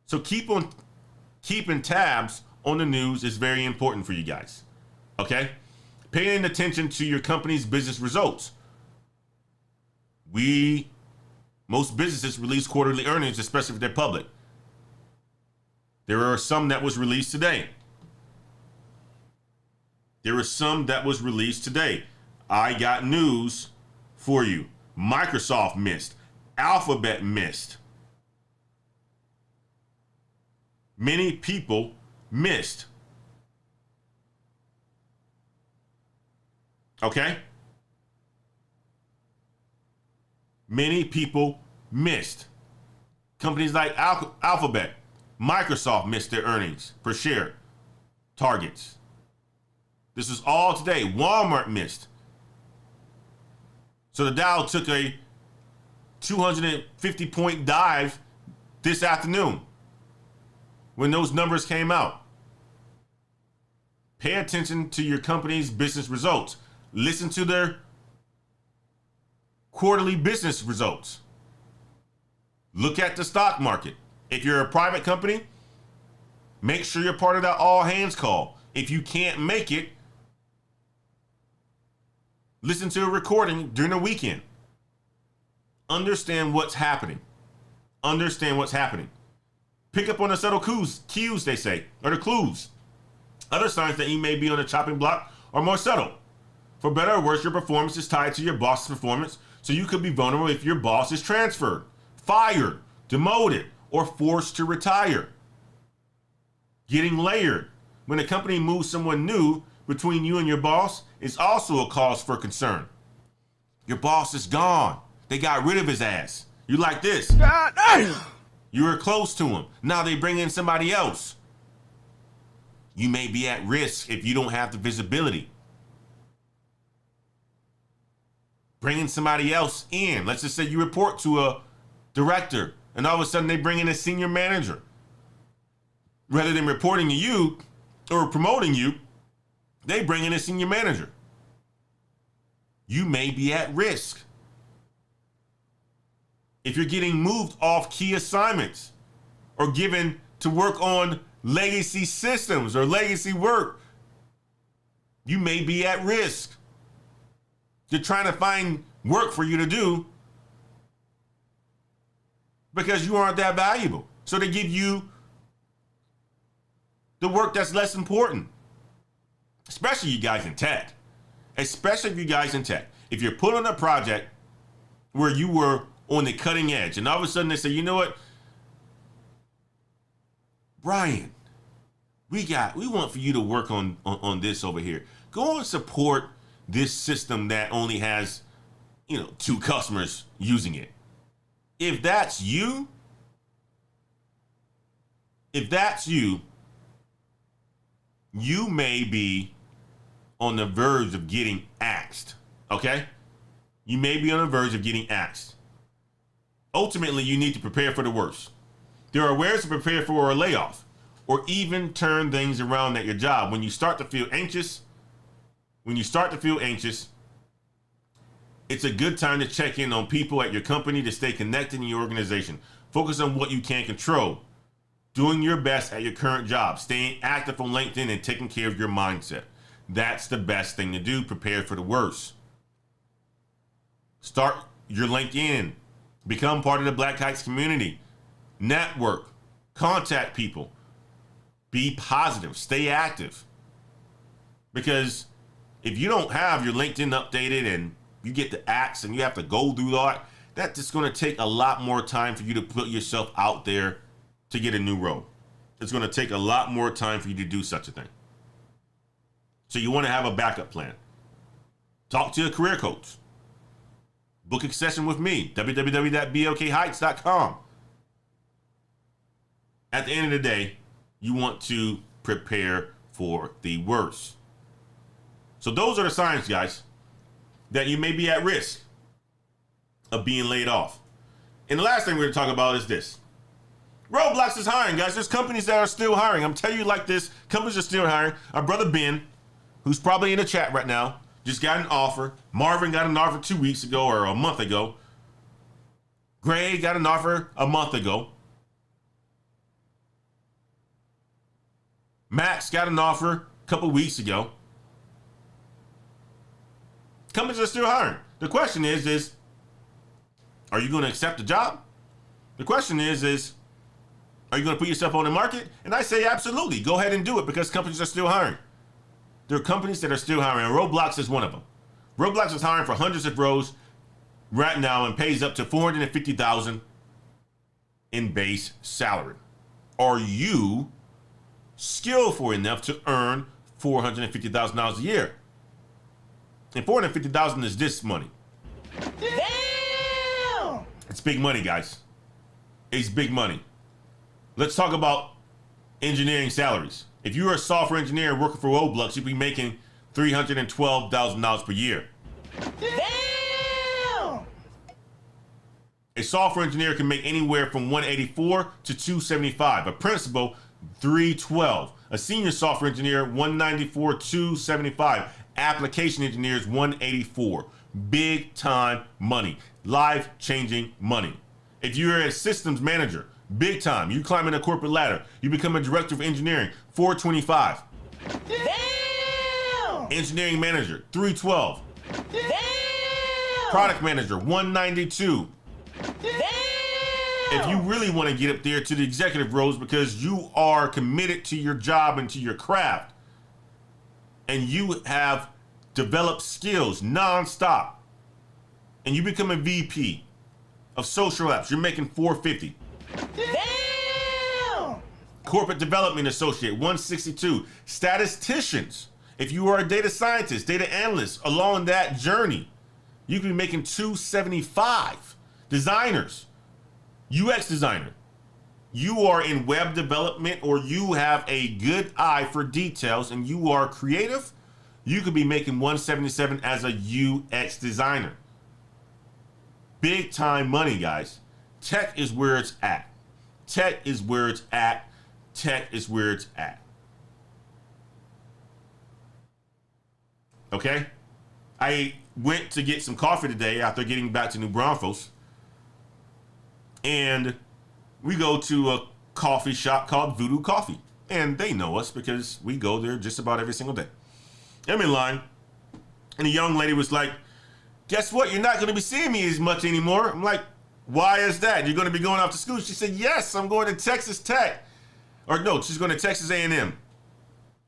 So keeping tabs on the news is very important for you guys. Okay? Paying attention to your company's business results. Most businesses release quarterly earnings, especially if they're public. There are some that was released today. I got news for you. Microsoft missed. Alphabet missed. Many people missed. Okay? Many people missed. Companies like Alphabet, Microsoft missed their earnings per share targets. This is all today. Walmart missed. So the Dow took a 250-point dive this afternoon when those numbers came out. Pay attention to your company's business results. Listen to their quarterly business results. Look at the stock market. If you're a private company, make sure you're part of that all hands call. If you can't make it, listen to a recording during the weekend. Understand what's happening. Pick up on the subtle cues, they say, or the clues. Other signs that you may be on the chopping block are more subtle. For better or worse, your performance is tied to your boss's performance, so you could be vulnerable if your boss is transferred, fired, demoted, or forced to retire. Getting layered. When a company moves someone new between you and your boss is also a cause for concern. Your boss is gone. They got rid of his ass. You like this. God damn. You were close to him. Now they bring in somebody else. You may be at risk if you don't have the visibility. Bringing somebody else in. Let's just say you report to a director and all of a sudden they bring in a senior manager. Rather than reporting to you or promoting you, they bring in a senior manager. You may be at risk. If you're getting moved off key assignments or given to work on legacy systems or legacy work, you may be at risk. They're trying to find work for you to do because you aren't that valuable. So they give you the work that's less important. Especially you guys in tech. If you're put on a project where you were on the cutting edge and all of a sudden they say, you know what, Brian, we want for you to work on this over here. Go and support this system that only has, 2 customers using it. If that's you, you may be on the verge of getting axed, okay? You may be on the verge of getting axed. ultimately you need to prepare for the worst. There are ways to prepare for a layoff or even turn things around at your job. When you start to feel anxious, it's a good time to check in on people at your company to stay connected in your organization. Focus on what you can control. Doing your best at your current job, staying active on LinkedIn and taking care of your mindset. That's the best thing to do. Prepare for the worst. Start your LinkedIn. Become part of the Black Heights community. Network. Contact people. Be positive. Stay active. Because if you don't have your LinkedIn updated and you get the axe and you have to go through that, that's just going to take a lot more time for you to put yourself out there to get a new role. It's going to take a lot more time for you to do such a thing. So you want to have a backup plan. Talk to a career coach. Book a session with me, www.blkheights.com. At the end of the day, you want to prepare for the worst. So those are the signs, guys, that you may be at risk of being laid off. And the last thing we're going to talk about is this. Roblox is hiring, guys. There's companies that are still hiring. I'm telling you like this, companies are still hiring. Our brother Ben, who's probably in the chat right now, just got an offer. Marvin got an offer 2 weeks ago or a month ago. Gray got an offer a month ago. Max got an offer a couple weeks ago. Companies are still hiring. The question is, are you going to accept the job? The question is, are you going to put yourself on the market? And I say absolutely. Go ahead and do it because companies are still hiring. There are companies that are still hiring, and Roblox is one of them. Roblox is hiring for hundreds of roles right now and pays up to $450,000 in base salary. Are you skillful enough to earn $450,000 a year? And $450,000 is this money. Damn! It's big money, guys. It's big money. Let's talk about engineering salaries. If you are a software engineer working for Roblox, you'd be making $312,000 per year. Damn! A software engineer can make anywhere from $184 to $275. A principal, $312. A senior software engineer, $194, $275. Application engineers, $184. Big time money. Life-changing money. If you're a systems manager, big time. You climbing a corporate ladder. You become a director of engineering, $425. Damn! Engineering manager, $312. Damn! Product manager, $192. Damn! If you really want to get up there to the executive roles because you are committed to your job and to your craft, and you have developed skills nonstop, and you become a VP of social apps, you're making $450. Damn! Corporate development associate, $162. Statisticians, if you are a data scientist, data analyst, along that journey, you can be making $275. Designers, UX designer, you are in web development or you have a good eye for details and you are creative, you could be making $177 as a UX designer. Big time money, guys. Tech is where it's at. Tech is where it's at. Tech is where it's at. Okay? I went to get some coffee today after getting back to New Braunfels. And we go to a coffee shop called Voodoo Coffee. And they know us because we go there just about every single day. I'm in line. And the young lady was like, guess what? You're not going to be seeing me as much anymore. I'm like, why is that? You're going to be going off to school? She said, yes, I'm going to Texas Tech. Or no, she's going to Texas A&M.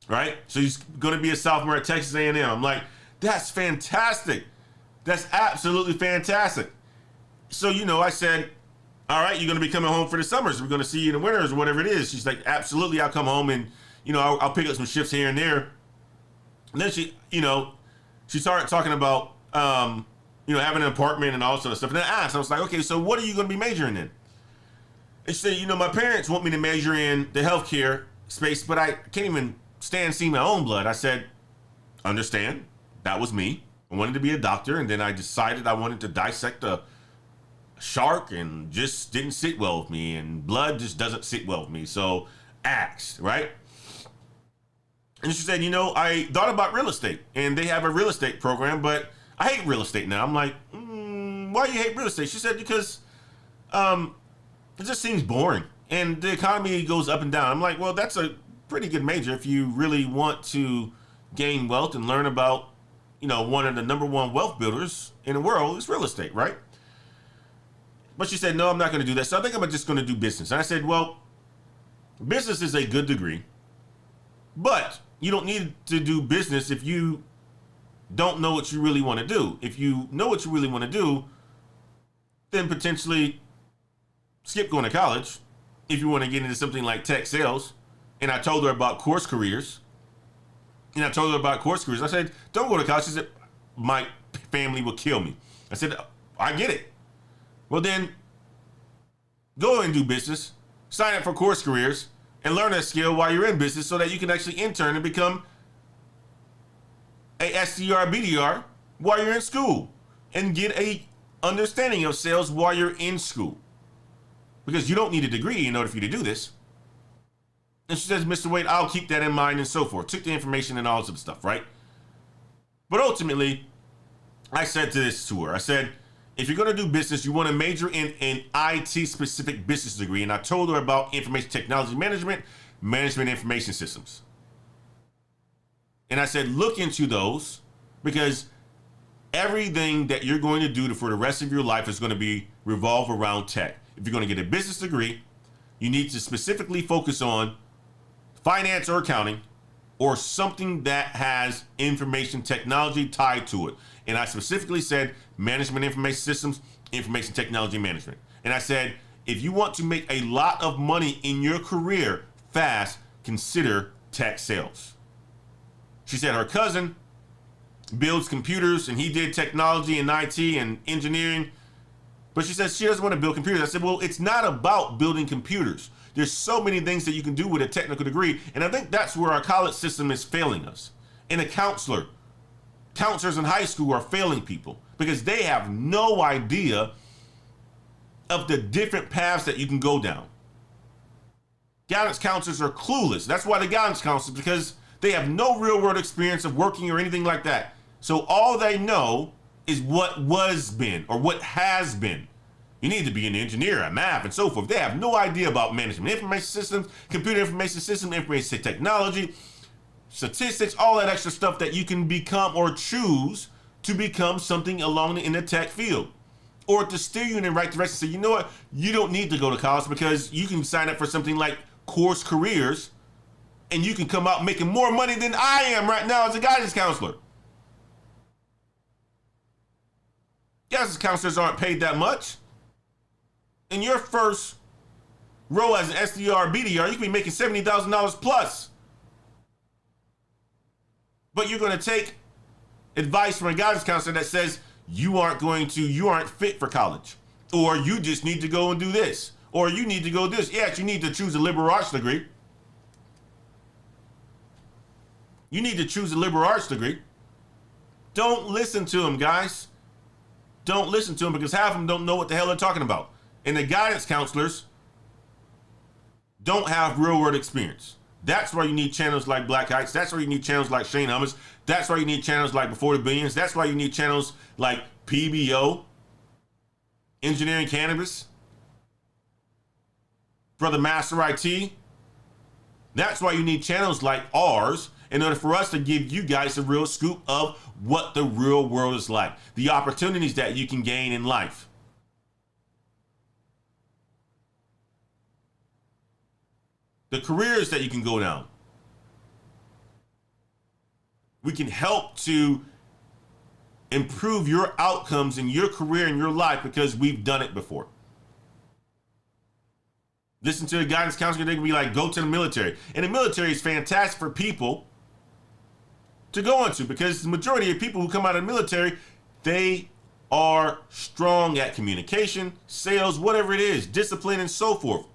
Right? So she's going to be a sophomore at Texas A&M. I'm like, that's fantastic. That's absolutely fantastic. So, I said, all right, you're going to be coming home for the summers. We're going to see you in the winters or whatever it is. She's like, absolutely, I'll come home and, I'll pick up some shifts here and there. And then she started talking about, having an apartment and all sort of stuff. And then I asked, I was like, okay, so what are you going to be majoring in? And she said, my parents want me to major in the healthcare space, but I can't even stand seeing my own blood. I said, understand, that was me. I wanted to be a doctor, and then I decided I wanted to dissect a shark and just didn't sit well with me, and blood just doesn't sit well with me. So asked, right? And she said, I thought about real estate, and they have a real estate program, but I hate real estate now. I'm like, why do you hate real estate? She said, because it just seems boring, and the economy goes up and down. I'm like, well, that's a pretty good major if you really want to gain wealth and learn about, one of the number one wealth builders in the world is real estate, right? But she said, no, I'm not going to do that. So I think I'm just going to do business. And I said, well, business is a good degree, but you don't need to do business if you don't know what you really want to do. If you know what you really want to do, then potentially skip going to college if you want to get into something like tech sales. And I told her about course careers. I said, don't go to college. She said, my family will kill me. I said, I get it. Well, then go and do business, sign up for course careers, and learn that skill while you're in business so that you can actually intern and become a SDR, BDR while you're in school and get a understanding of sales while you're in school. Because you don't need a degree in order for you to do this. And she says, Mr. Wade, I'll keep that in mind and so forth. Took the information and all this other stuff, right? But ultimately, I said to her, I said, if you're going to do business, you want to major in an IT-specific business degree. And I told her about information technology management, management information systems. And I said, look into those, because everything that you're going to do for the rest of your life is going to revolve around tech. If you're going to get a business degree, you need to specifically focus on finance or accounting or something that has information technology tied to it. And I specifically said management information systems, information technology management. And I said, if you want to make a lot of money in your career fast, consider tech sales. She said her cousin builds computers and he did technology and IT and engineering, but she says she doesn't want to build computers. I said, well, it's not about building computers. There's so many things that you can do with a technical degree. And I think that's where our college system is failing us. And counselors in high school are failing people because they have no idea of the different paths that you can go down. Guidance counselors are clueless. That's why they're guidance counselors, because they have no real world experience of working or anything like that. So all they know is what was been or what has been. You need to be an engineer, a math, and so forth. They have no idea about management information systems, computer information systems, information technology, statistics, all that extra stuff that you can become or choose to become something along in the tech field. Or to steer you in the right direction. So you know what? You don't need to go to college because you can sign up for something like course careers and you can come out making more money than I am right now as a guidance counselor. Guidance counselors aren't paid that much. In your first role as an SDR, BDR, you can be making $70,000 plus. But you're going to take advice from a guidance counselor that says you aren't fit for college. Or you just need to go and do this. Or you need to go this. Yes, you need to choose a liberal arts degree. You need to choose a liberal arts degree. Don't listen to them, guys. Don't listen to them, because half of them don't know what the hell they're talking about. And the guidance counselors don't have real world experience. That's why you need channels like Black Heights. That's why you need channels like Shane Hummers. That's why you need channels like Before the Billions. That's why you need channels like PBO, Engineering Cannabis, Brother Master IT. That's why you need channels like ours in order for us to give you guys a real scoop of what the real world is like, the opportunities that you can gain in life. The careers that you can go down. We can help to improve your outcomes in your career and your life because we've done it before. Listen to a guidance counselor, they can be like, go to the military. And the military is fantastic for people to go into, because the majority of people who come out of the military, they are strong at communication, sales, whatever it is, discipline, and so forth.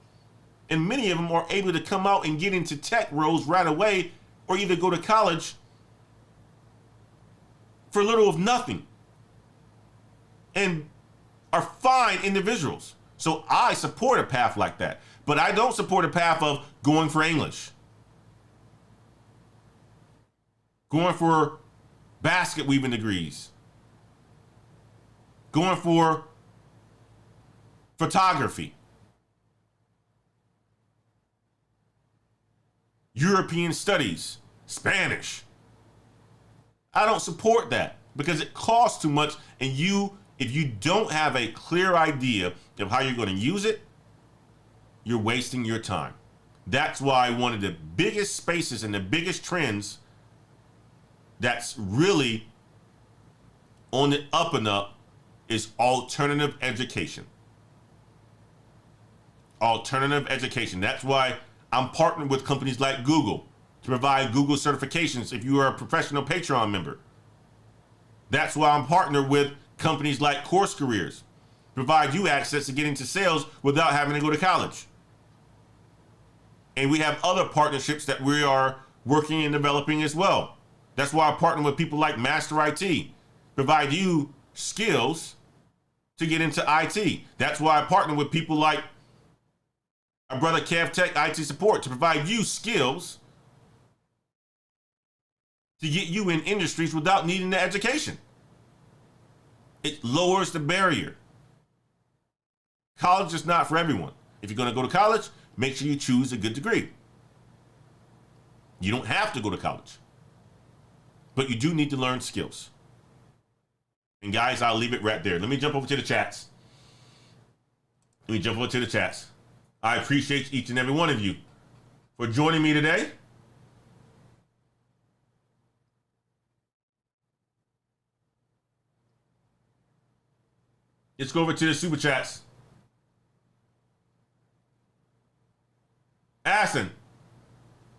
And many of them are able to come out and get into tech roles right away, or either go to college for little of nothing and are fine individuals. So I support a path like that. But I don't support a path of going for English, going for basket weaving degrees, going for photography, European studies, Spanish. I don't support that because it costs too much, and if you don't have a clear idea of how you're going to use it, you're wasting your time. That's why one of the biggest spaces and the biggest trends that's really on the up and up is alternative education. Alternative education. That's why I'm partnered with companies like Google to provide Google certifications if you are a professional Patreon member. That's why I'm partnered with companies like Course Careers, provide you access to get into sales without having to go to college. And we have other partnerships that we are working and developing as well. That's why I partner with people like Master IT, provide you skills to get into IT. That's why I partner with people like our brother Kev Tech IT Support to provide you skills to get you in industries without needing the education. It lowers the barrier. College is not for everyone. If you're going to go to college, make sure you choose a good degree. You don't have to go to college, but you do need to learn skills. And guys, I'll leave it right there. Let me jump over to the chats. I appreciate each and every one of you for joining me today. Let's go over to the super chats. Assen,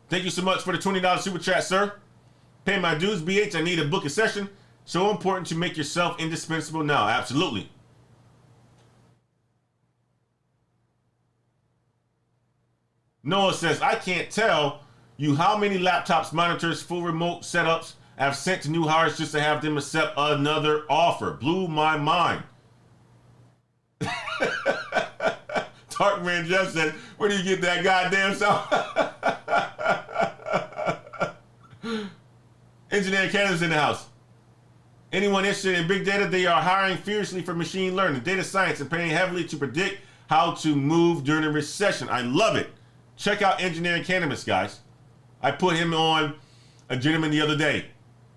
thank you so much for the $20 super chat, sir. Pay my dues, BH. I need a book a session. So important to make yourself indispensable now. Absolutely. Noah says, I can't tell you how many laptops, monitors, full remote setups I've sent to new hires just to have them accept another offer. Blew my mind. Darkman Jeff said, where do you get that goddamn song? Engineer Canada's in the house. Anyone interested in big data, they are hiring fiercely for machine learning, data science, and paying heavily to predict how to move during a recession. I love it. Check out Engineering Cannabis, guys. I put him on a gentleman the other day.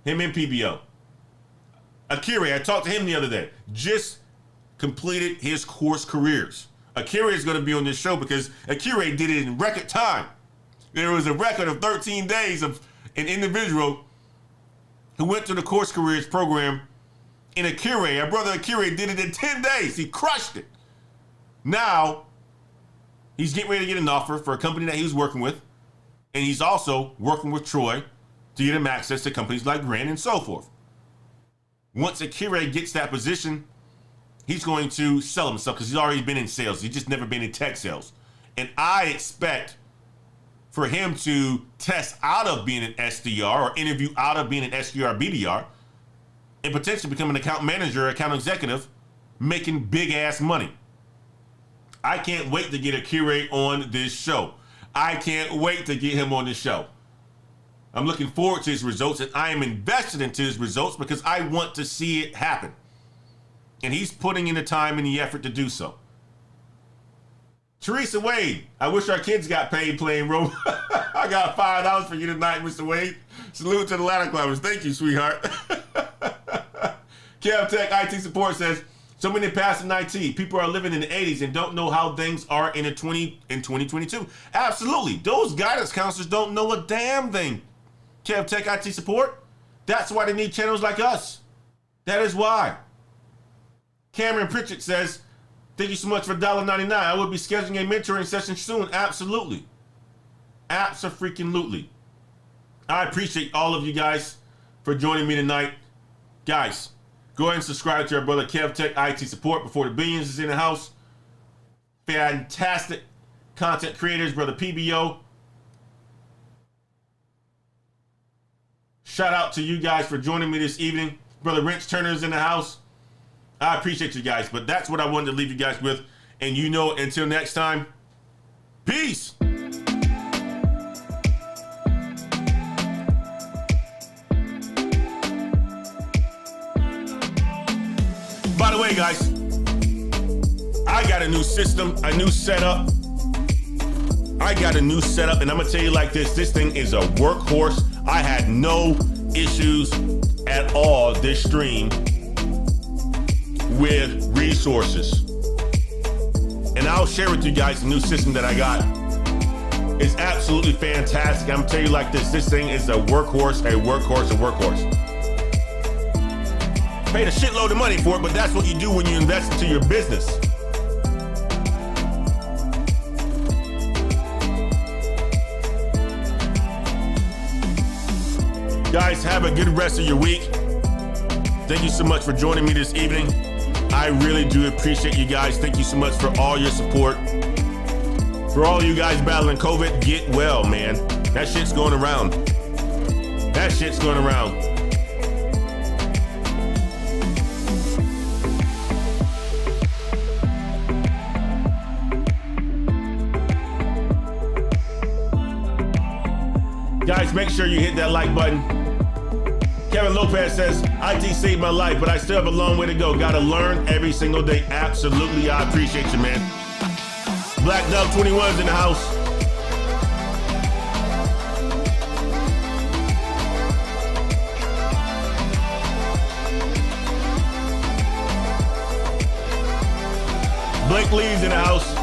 Him and PBO. Akira, I talked to him the other day. Just completed his course careers. Akira is going to be on this show because Akira did it in record time. There was a record of 13 days of an individual who went to the course careers program in Akira. Our brother Akira did it in 10 days. He crushed it. Now, he's getting ready to get an offer for a company that he was working with. And he's also working with Troy to get him access to companies like Grand and so forth. Once Akira gets that position, he's going to sell himself because he's already been in sales. He's just never been in tech sales. And I expect for him to test out of being an SDR or interview out of being an SDR, BDR, and potentially become an account manager, account executive, making big ass money. I can't wait to get Akira on this show. I can't wait to get him on this show. I'm looking forward to his results, and I am invested into his results because I want to see it happen. And he's putting in the time and the effort to do so. Teresa Wade, I wish our kids got paid playing Roblox. I got $5 for you tonight, Mr. Wade. Salute to the ladder climbers. Thank you, sweetheart. Kev Tech IT Support says, so many passing IT. People are living in the 80s and don't know how things are in 2022. Absolutely. Those guidance counselors don't know a damn thing. Kev Tech IT Support. That's why they need channels like us. That is why. Cameron Pritchett says, thank you so much for $1.99. I will be scheduling a mentoring session soon. Absolutely. Abso-freaking-lutely. I appreciate all of you guys for joining me tonight. Guys, go ahead and subscribe to our brother Kev Tech IT Support before the billions is in the house. Fantastic content creators, brother PBO. Shout out to you guys for joining me this evening. Brother Wrench Turner's in the house. I appreciate you guys, but that's what I wanted to leave you guys with. And you know, until next time, peace. By the way, guys, I got a new system, a new setup. I got a new setup, and I'm gonna tell you like this thing is a workhorse. I had no issues at all this stream with resources. And I'll share with you guys the new system that I got. It's absolutely fantastic. I'm gonna tell you like this thing is a workhorse, a workhorse, a workhorse. Paid a shitload of money for it, but that's what you do when you invest into your business. Guys, have a good rest of your week. Thank you so much for joining me this evening. I really do appreciate you guys. Thank you so much for all your support. For all you guys battling COVID, get well, man. That shit's going around. That shit's going around. Guys, make sure you hit that like button. Kevin Lopez says, IT saved my life, but I still have a long way to go. Gotta learn every single day. Absolutely, I appreciate you, man. Black Dove 21's in the house. Blake Lee's in the house.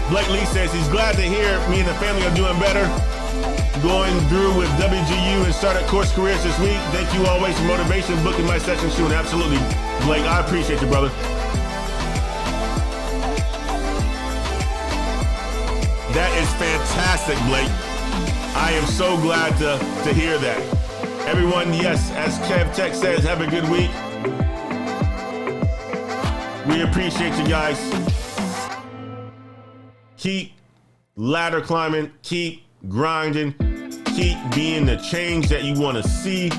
Blake Lee says he's glad to hear me and the family are doing better. Going through with WGU and started course careers this week. Thank you always for motivation, booking my session soon. Absolutely, Blake, I appreciate you, brother. That is fantastic, Blake. I am so glad to hear that. Everyone, yes, as Kev Tech says, have a good week. We appreciate you guys. Keep ladder climbing, keep grinding, keep being the change that you want to see,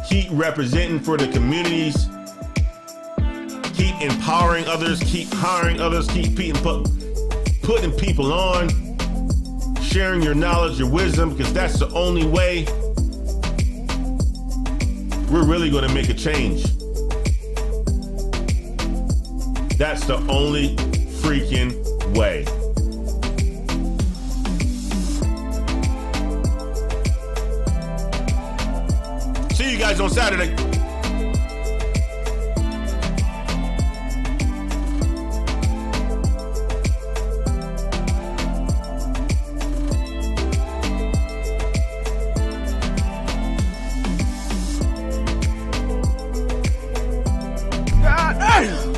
keep representing for the communities, keep empowering others, keep hiring others, keep putting people on, sharing your knowledge, your wisdom, because that's the only way we're really going to make a change. That's the only freaking way. See you guys on Saturday. God damn!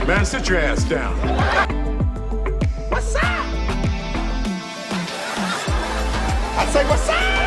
Man, sit your ass down. What's up? I say, what's up?